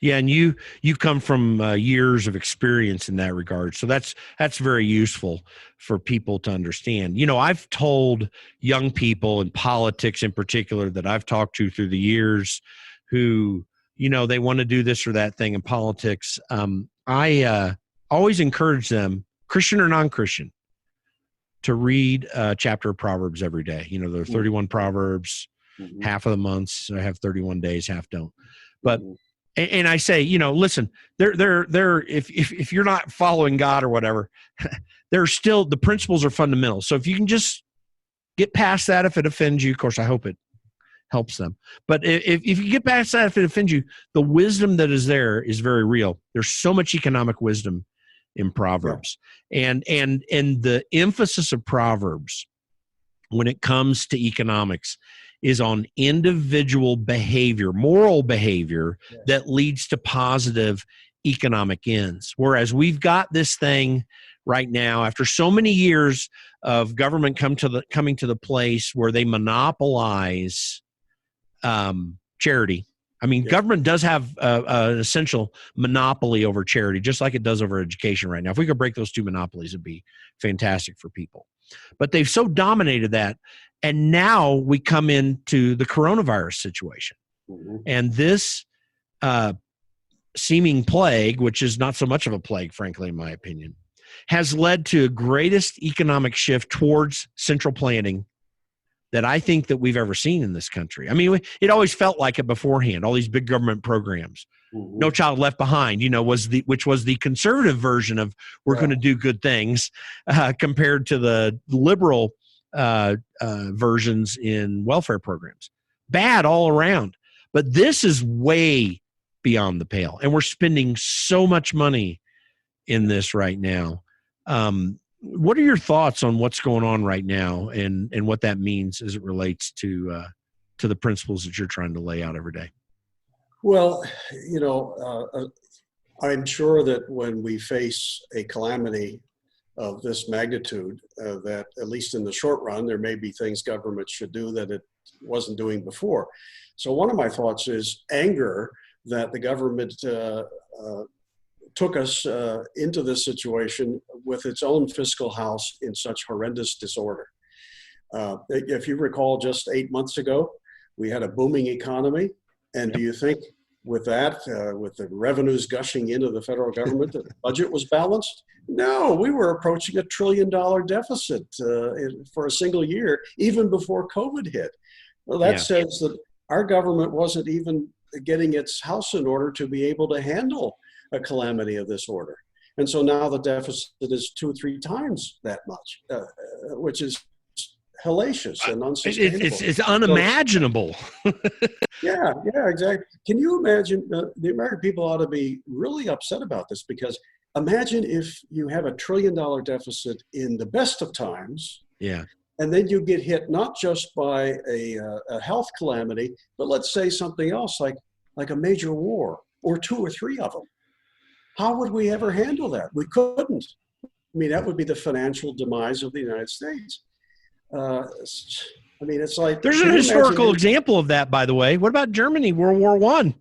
Yeah, and you come from years of experience in that regard, so that's very useful for people to understand. I've told young people in politics in particular that I've talked to through the years who, they want to do this or that thing in politics. I always encourage them, Christian or non-Christian, to read a chapter of Proverbs every day. There are 31 Proverbs, half of the months I have 31 days, half don't. But and I say, listen, if you're not following God or whatever, there's still, the principles are fundamental. So if you can just get past that, if it offends you, of course, I hope it helps them. But if you get past that, if it offends you, the wisdom that is there is very real. There's so much economic wisdom in Proverbs. And the emphasis of Proverbs when it comes to economics is on individual behavior, moral behavior that leads to positive economic ends. Whereas we've got this thing right now, after so many years of government coming to the place where they monopolize charity. I mean, government does have an essential monopoly over charity, just like it does over education right now. If we could break those two monopolies, it'd be fantastic for people. But they've so dominated that. And now we come into the coronavirus situation. And this seeming plague, which is not so much of a plague, frankly, in my opinion, has led to the greatest economic shift towards central planning that I think that we've ever seen in this country. I mean, it always felt like it beforehand, all these big government programs. No Child Left Behind, which was the conservative version of we're going to do good things compared to the liberal versions in welfare programs. Bad all around. But this is way beyond the pale, and we're spending so much money in this right now. What are your thoughts on what's going on right now and what that means as it relates to the principles that you're trying to lay out every day? Well, I'm sure that when we face a calamity of this magnitude, that at least in the short run, there may be things government should do that it wasn't doing before. So one of my thoughts is anger that the government took us into this situation with its own fiscal house in such horrendous disorder. If you recall, just 8 months ago, we had a booming economy. And do you think with that, with the revenues gushing into the federal government, the budget was balanced? No, we were approaching $1 trillion deficit for a single year, even before COVID hit. Well, that says that our government wasn't even getting its house in order to be able to handle a calamity of this order. And so now the deficit is 2 or 3 times that much, which is hellacious and unsustainable. It's unimaginable. Yeah, exactly. Can you imagine, the American people ought to be really upset about this, because imagine if you have $1 trillion deficit in the best of times. Yeah. And then you get hit not just by a health calamity, but let's say something else like a major war or 2 or 3 of them. How would we ever handle that? We couldn't. I mean, that would be the financial demise of the United States. It's like there's an historical example of that, by the way. What about Germany, World War I?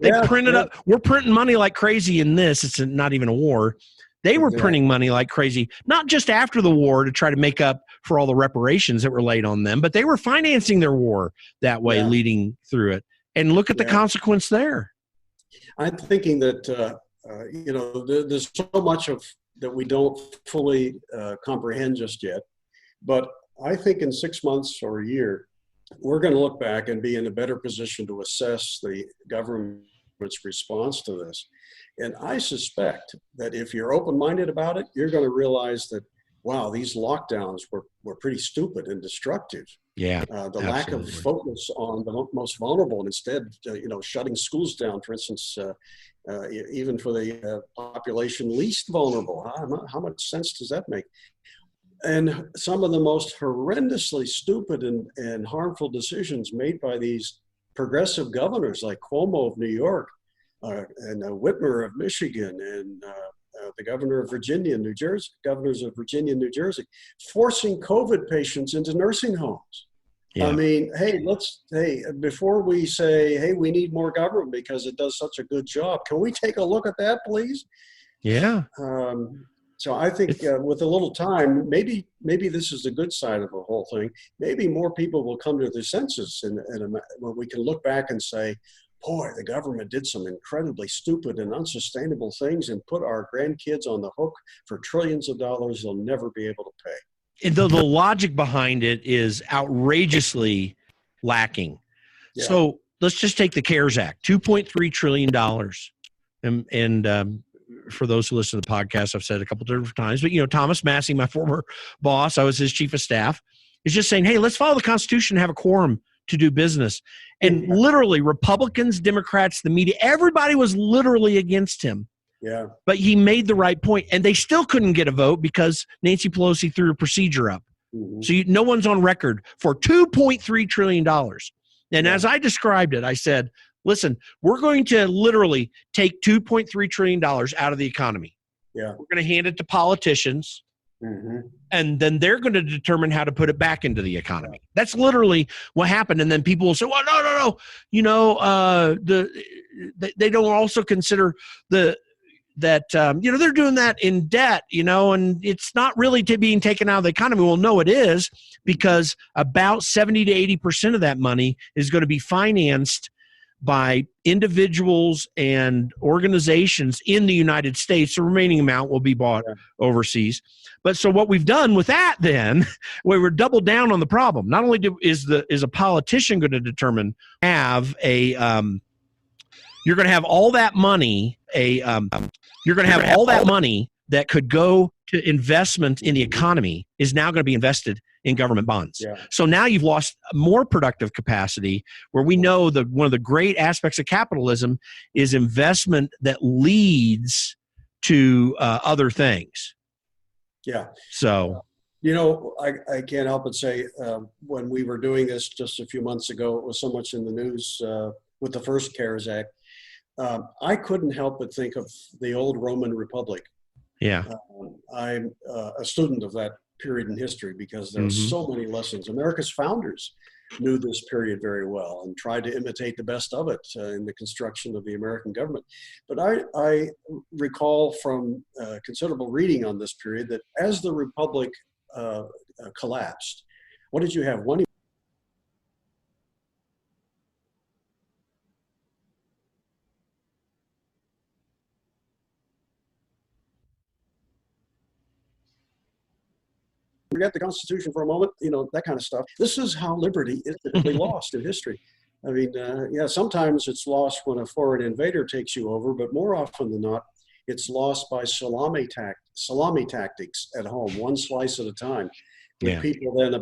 They printed up. We're printing money like crazy in this. It's not even a war. They were printing money like crazy, not just after the war to try to make up for all the reparations that were laid on them, but they were financing their war that way, leading through it. And look at the consequence there. I'm thinking that, there's so much of that we don't fully comprehend just yet. But I think in 6 months or a year, we're going to look back and be in a better position to assess the government's response to this. And I suspect that if you're open-minded about it, you're going to realize that, wow, these lockdowns were pretty stupid and destructive. Yeah, the lack of focus on the most vulnerable, and instead, shutting schools down, for instance, even for the population least vulnerable. How much sense does that make? And some of the most horrendously stupid and harmful decisions made by these progressive governors like Cuomo of New York, and Whitmer of Michigan, and the governor of Virginia, New Jersey, governors of Virginia and New Jersey, forcing COVID patients into nursing homes. Yeah. I mean, before we say, hey, we need more government because it does such a good job, can we take a look at that, please? Yeah. So I think with a little time, maybe this is the good side of the whole thing. Maybe more people will come to their senses, and when we can look back and say, boy, the government did some incredibly stupid and unsustainable things and put our grandkids on the hook for trillions of dollars they'll never be able to pay. The logic behind it is outrageously lacking. Yeah. So let's just take the CARES Act, $2.3 trillion. And for those who listen to the podcast, I've said it a couple different times, but Thomas Massey, my former boss, I was his chief of staff, is just saying, hey, let's follow the Constitution and have a quorum to do business. And literally Republicans, Democrats, the media, everybody was literally against him. Yeah. But he made the right point, and they still couldn't get a vote because Nancy Pelosi threw a procedure up. Mm-hmm. So no one's on record for $2.3 trillion. And as I described it, I said, listen, we're going to literally take $2.3 trillion out of the economy. Yeah. We're going to hand it to politicians. Mm-hmm. And then they're going to determine how to put it back into the economy. That's literally what happened. And then people will say, well, no. They don't also consider that they're doing that in debt, and it's not really being taken out of the economy. Well, no, it is, because about 70 to 80% of that money is going to be financed by individuals and organizations in the United States. The remaining amount will be bought overseas. But so what we've done with that, then, we were doubled down on the problem. Not only is a politician going to determine you're going to have all that money, you're going to have all that money that could go to investment in the economy is now going to be invested in government bonds. Yeah. So now you've lost more productive capacity, where we know that one of the great aspects of capitalism is investment that leads to other things. Yeah. So, I can't help but say, when we were doing this just a few months ago, it was so much in the news with the first CARES Act. I couldn't help but think of the old Roman Republic. yeah. I'm a student of that period in history because there are so many lessons. America's founders knew this period very well and tried to imitate the best of it in the construction of the American government. But I recall from considerable reading on this period that as the Republic collapsed, what did you have? One forget the Constitution for a moment, that kind of stuff. This is how liberty is typically lost in history. I mean, sometimes it's lost when a foreign invader takes you over, but more often than not, it's lost by salami tactics at home, one slice at a time, with people then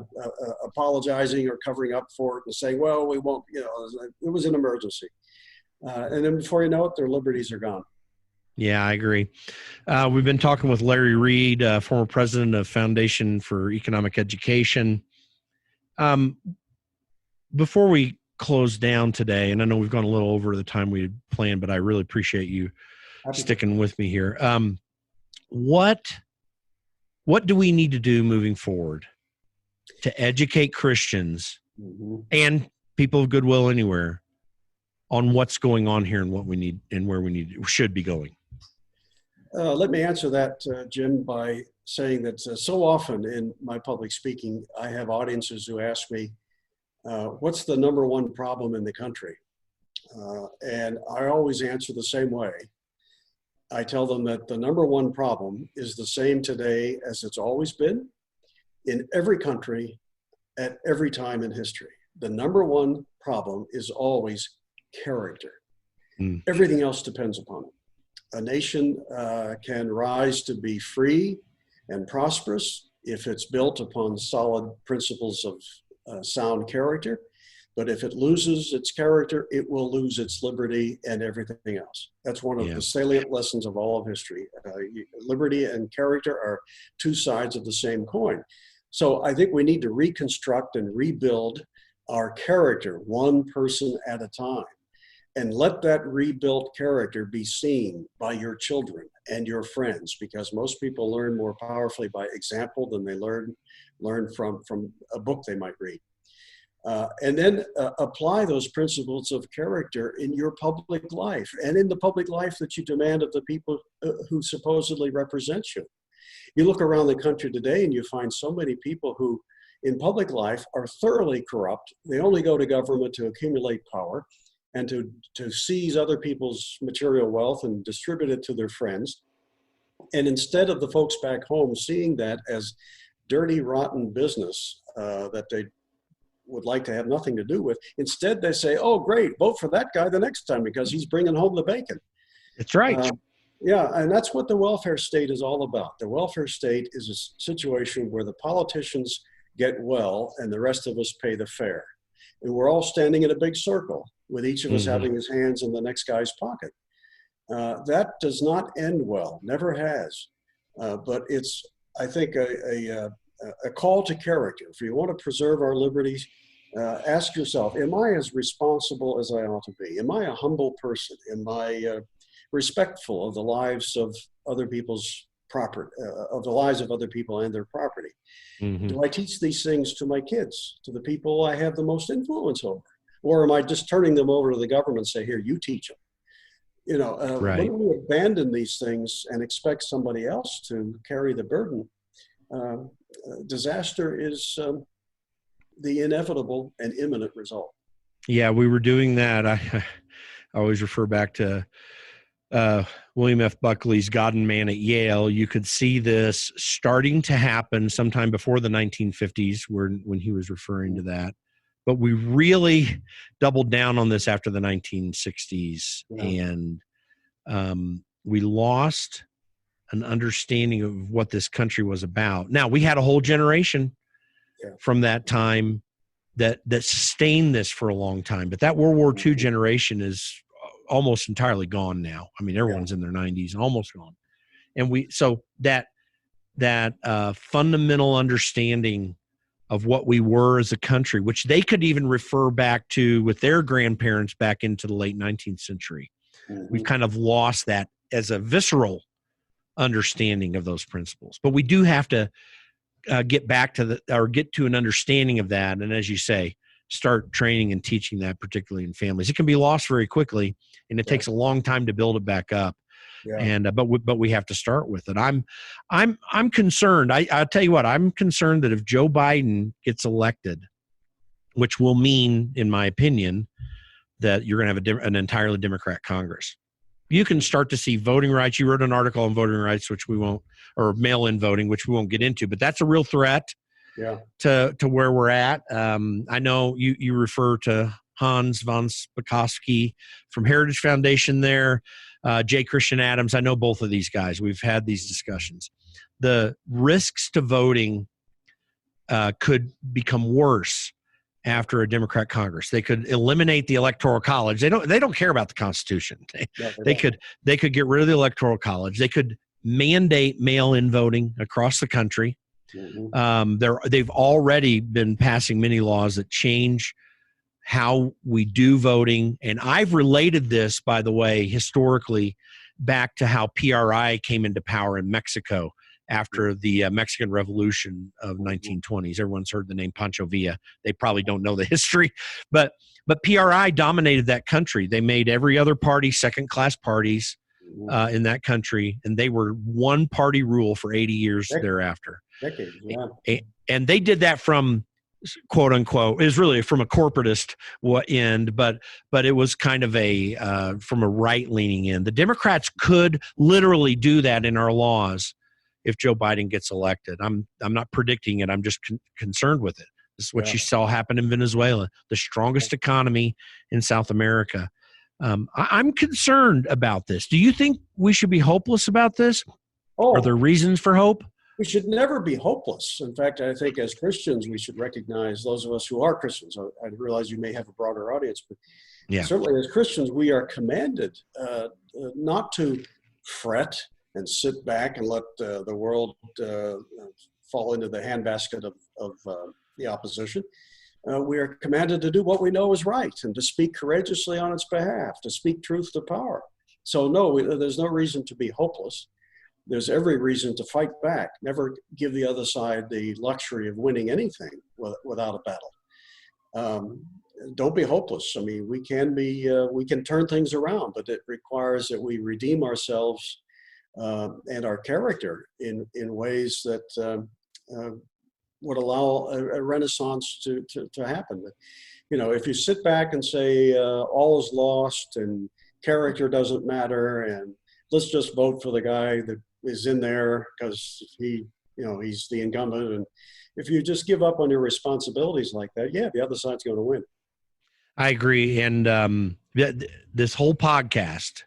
apologizing or covering up for it and saying, well, we won't, it was an emergency. And then before you know it, their liberties are gone. Yeah, I agree. We've been talking with Larry Reed, former president of Foundation for Economic Education. Before we close down today, and I know we've gone a little over the time we had planned, but I really appreciate you sticking with me here. What do we need to do moving forward to educate Christians and people of goodwill anywhere on what's going on here and what we need and where we should be going? Let me answer that, Jim, by saying that so often in my public speaking, I have audiences who ask me, what's the number one problem in the country? And I always answer the same way. I tell them that the number one problem is the same today as it's always been in every country at every time in history. The number one problem is always character. Everything else depends upon it. A nation can rise to be free and prosperous if it's built upon solid principles of sound character. But if it loses its character, it will lose its liberty and everything else. That's one of the salient lessons of all of history. Liberty and character are two sides of the same coin. So I think we need to reconstruct and rebuild our character one person at a time. And let that rebuilt character be seen by your children and your friends, because most people learn more powerfully by example than they learn from a book they might read. And then apply those principles of character in your public life and in the public life that you demand of the people who supposedly represent you. You look around the country today and you find so many people who in public life are thoroughly corrupt. They only go to government to accumulate power and to seize other people's material wealth and distribute it to their friends. And instead of the folks back home seeing that as dirty, rotten business that they would like to have nothing to do with, instead they say, oh, great, vote for that guy the next time because he's bringing home the bacon. That's right. Yeah, and that's what the welfare state is all about. The welfare state is a situation where the politicians get well and the rest of us pay the fare. And we're all standing in a big circle with each of us having his hands in the next guy's pocket. That does not end well, never has. But it's, I think, a call to character. If you want to preserve our liberties, ask yourself, am I as responsible as I ought to be? Am I a humble person? Am I respectful of the lives of other people's property, of the lives of other people and their property? Do I teach these things to my kids, to the people I have the most influence over? Or am I just turning them over to the government and say, here, you teach them? Right. When we abandon these things and expect somebody else to carry the burden, disaster is the inevitable and imminent result. Yeah, we were doing that. I always refer back to William F. Buckley's God and Man at Yale. You could see this starting to happen sometime before the 1950s when he was referring to that. But we really doubled down on this after the 1960s. And we lost an understanding of what this country was about. Now, we had a whole generation from that time that sustained this for a long time, but that World War II generation is almost entirely gone now. I mean, everyone's in their 90s, almost gone. And so that fundamental understanding of what we were as a country, which they could even refer back to with their grandparents back into the late 19th century. We've kind of lost that as a visceral understanding of those principles. But we do have to get back to get to an understanding of that. And as you say, start training and teaching that, particularly in families. It can be lost very quickly, and it takes a long time to build it back up. Yeah. And but we have to start with it. I'm concerned. I'll tell you what, I'm concerned that if Joe Biden gets elected, which will mean, in my opinion, that you're going to have an entirely Democrat Congress. You can start to see voting rights. You wrote an article on voting rights, which we won't, or mail-in voting, which we won't get into, but that's a real threat to where we're at. I know you refer to Hans von Spakovsky from Heritage Foundation there. J. Christian Adams, I know both of these guys. We've had these discussions. The risks to voting could become worse after a Democrat Congress. They could eliminate the Electoral College. They don't care about the Constitution. They could get rid of the Electoral College. They could mandate mail-in voting across the country. They've already been passing many laws that change how we do voting. And I've related this, by the way, historically back to how PRI came into power in Mexico after the Mexican Revolution of 1920s. Everyone's heard the name Pancho Villa. They probably don't know the history, but PRI dominated that country. They made every other party second-class parties in that country, and they were one-party rule for 80 years thereafter. Decades, and they did that from, quote unquote, is really from a corporatist end, but it was kind of from a right-leaning end. The Democrats could literally do that in our laws if Joe Biden gets elected. I'm not predicting it. I'm just concerned with it. This is what you saw happen in Venezuela, the strongest economy in South America. I'm concerned about this. Do you think we should be hopeless about this? Are there reasons for hope? We should never be hopeless. In fact, I think as Christians, we should recognize, those of us who are Christians, I realize you may have a broader audience, but certainly as Christians, we are commanded not to fret and sit back and let the world fall into the handbasket of the opposition. We are commanded to do what we know is right and to speak courageously on its behalf, to speak truth to power. So no, there's no reason to be hopeless. There's every reason to fight back. Never give the other side the luxury of winning anything without a battle. Don't be hopeless. I mean, we can turn things around, but it requires that we redeem ourselves and our character in ways that would allow a renaissance to happen. You know, if you sit back and say all is lost and character doesn't matter, and let's just vote for the guy that is in there because he's the incumbent, and if you just give up on your responsibilities like that, the other side's going to win. I agree, and this whole podcast,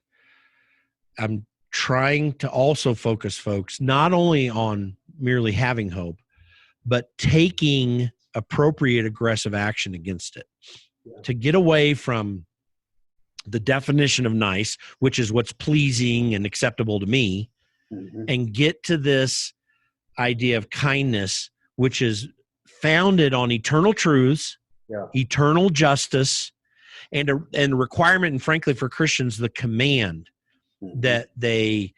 I'm trying to also focus folks not only on merely having hope, but taking appropriate aggressive action against it, to get away from the definition of nice, which is what's pleasing and acceptable to me, and get to this idea of kindness, which is founded on eternal truths, eternal justice, and a requirement, and frankly for Christians, the command that they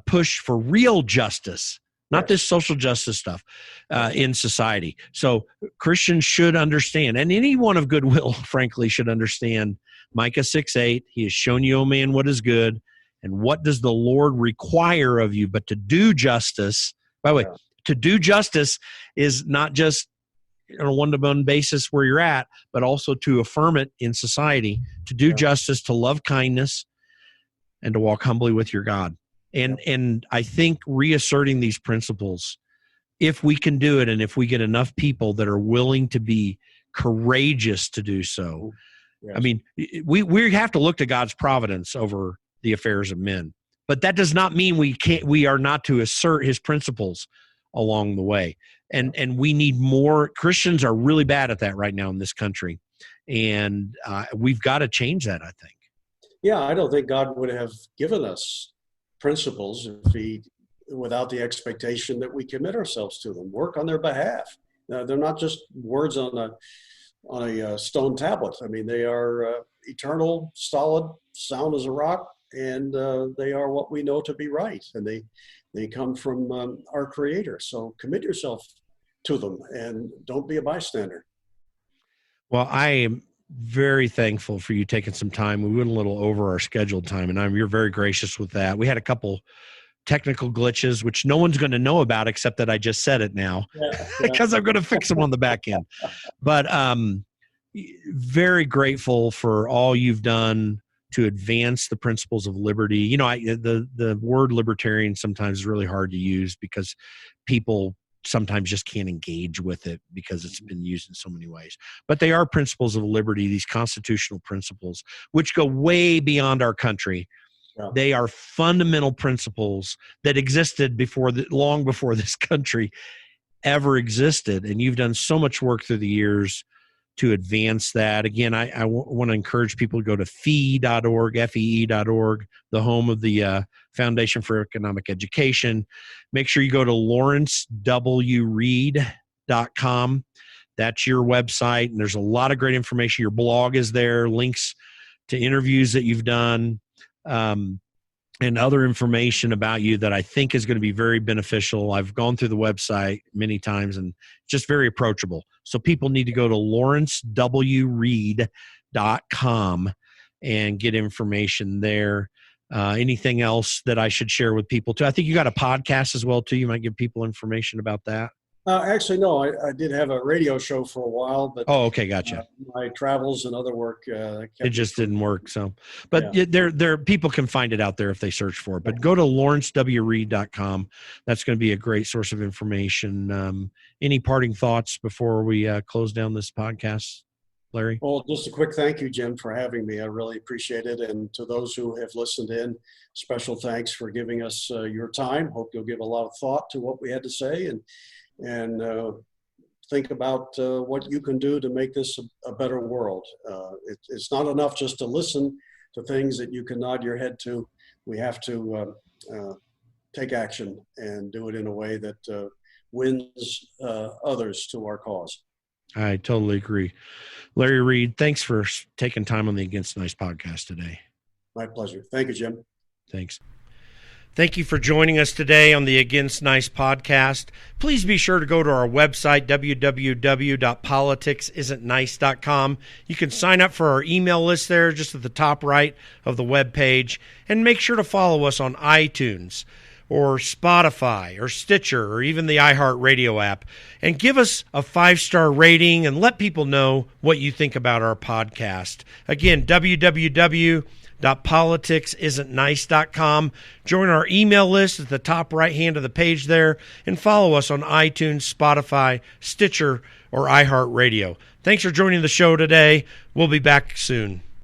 push for real justice, not this social justice stuff in society. So Christians should understand, and anyone of goodwill, frankly, should understand Micah 6:8. He has shown you, O man, what is good, and what does the Lord require of you but to do justice. By the way, to do justice is not just on a one-to-one basis where you're at, but also to affirm it in society, to do justice, to love kindness, and to walk humbly with your God. And I think reasserting these principles, if we can do it, and if we get enough people that are willing to be courageous to do so, I mean, we have to look to God's providence over the affairs of men. But that does not mean we are not to assert his principles along the way. And we need more. Christians are really bad at that right now in this country. And we've got to change that, I think. Yeah, I don't think God would have given us principles without the expectation that we commit ourselves to them, work on their behalf. They're not just words on a stone tablet. I mean, they are eternal, solid, sound as a rock, and they are what we know to be right. And they come from our Creator. So commit yourself to them and don't be a bystander. Well, I am very thankful for you taking some time. We went a little over our scheduled time, and you're very gracious with that. We had a couple technical glitches, which no one's going to know about except that I just said it now, because I'm going to fix them on the back end. But very grateful for all you've done to advance the principles of liberty. You know, the word libertarian sometimes is really hard to use because people sometimes just can't engage with it because it's been used in so many ways. But they are principles of liberty, these constitutional principles, which go way beyond our country. Yeah. They are fundamental principles that existed long before this country ever existed. And you've done so much work through the years to advance that. Again, I want to encourage people to go to fee.org, FEE.org, the home of the Foundation for Economic Education. Make sure you go to lawrencewreed.com. That's your website, and there's a lot of great information. Your blog is there, links to interviews that you've done, and other information about you that I think is going to be very beneficial. I've gone through the website many times and just very approachable. So people need to go to lawrencewreed.com and get information there. Anything else that I should share with people too? I think you got a podcast as well too. You might give people information about that. Actually, no, I did have a radio show for a while, but okay, gotcha. My travels and other work, it just didn't work. So, but there, people can find it out there if they search for it. But go to lawrencewreed.com. That's going to be a great source of information. Any parting thoughts before we close down this podcast, Larry? Well, just a quick thank you, Jim, for having me. I really appreciate it. And to those who have listened in, special thanks for giving us your time. Hope you'll give a lot of thought to what we had to say and think about what you can do to make this a better world. It's not enough just to listen to things that you can nod your head to. We have to take action and do it in a way that wins others to our cause. I totally agree. Larry Reed, thanks for taking time on the Against Nice podcast today. My pleasure. Thank you, Jim. Thanks. Thank you for joining us today on the Against Nice podcast. Please be sure to go to our website, www.politicsisn'tnice.com. You can sign up for our email list there just at the top right of the web page. And make sure to follow us on iTunes or Spotify or Stitcher or even the iHeartRadio app. And give us a 5-star rating and let people know what you think about our podcast. Again, www.politicsisn'tnice.com. Join our email list at the top right hand of the page there and follow us on iTunes, Spotify, Stitcher, or iHeartRadio. Thanks for joining the show today. We'll be back soon.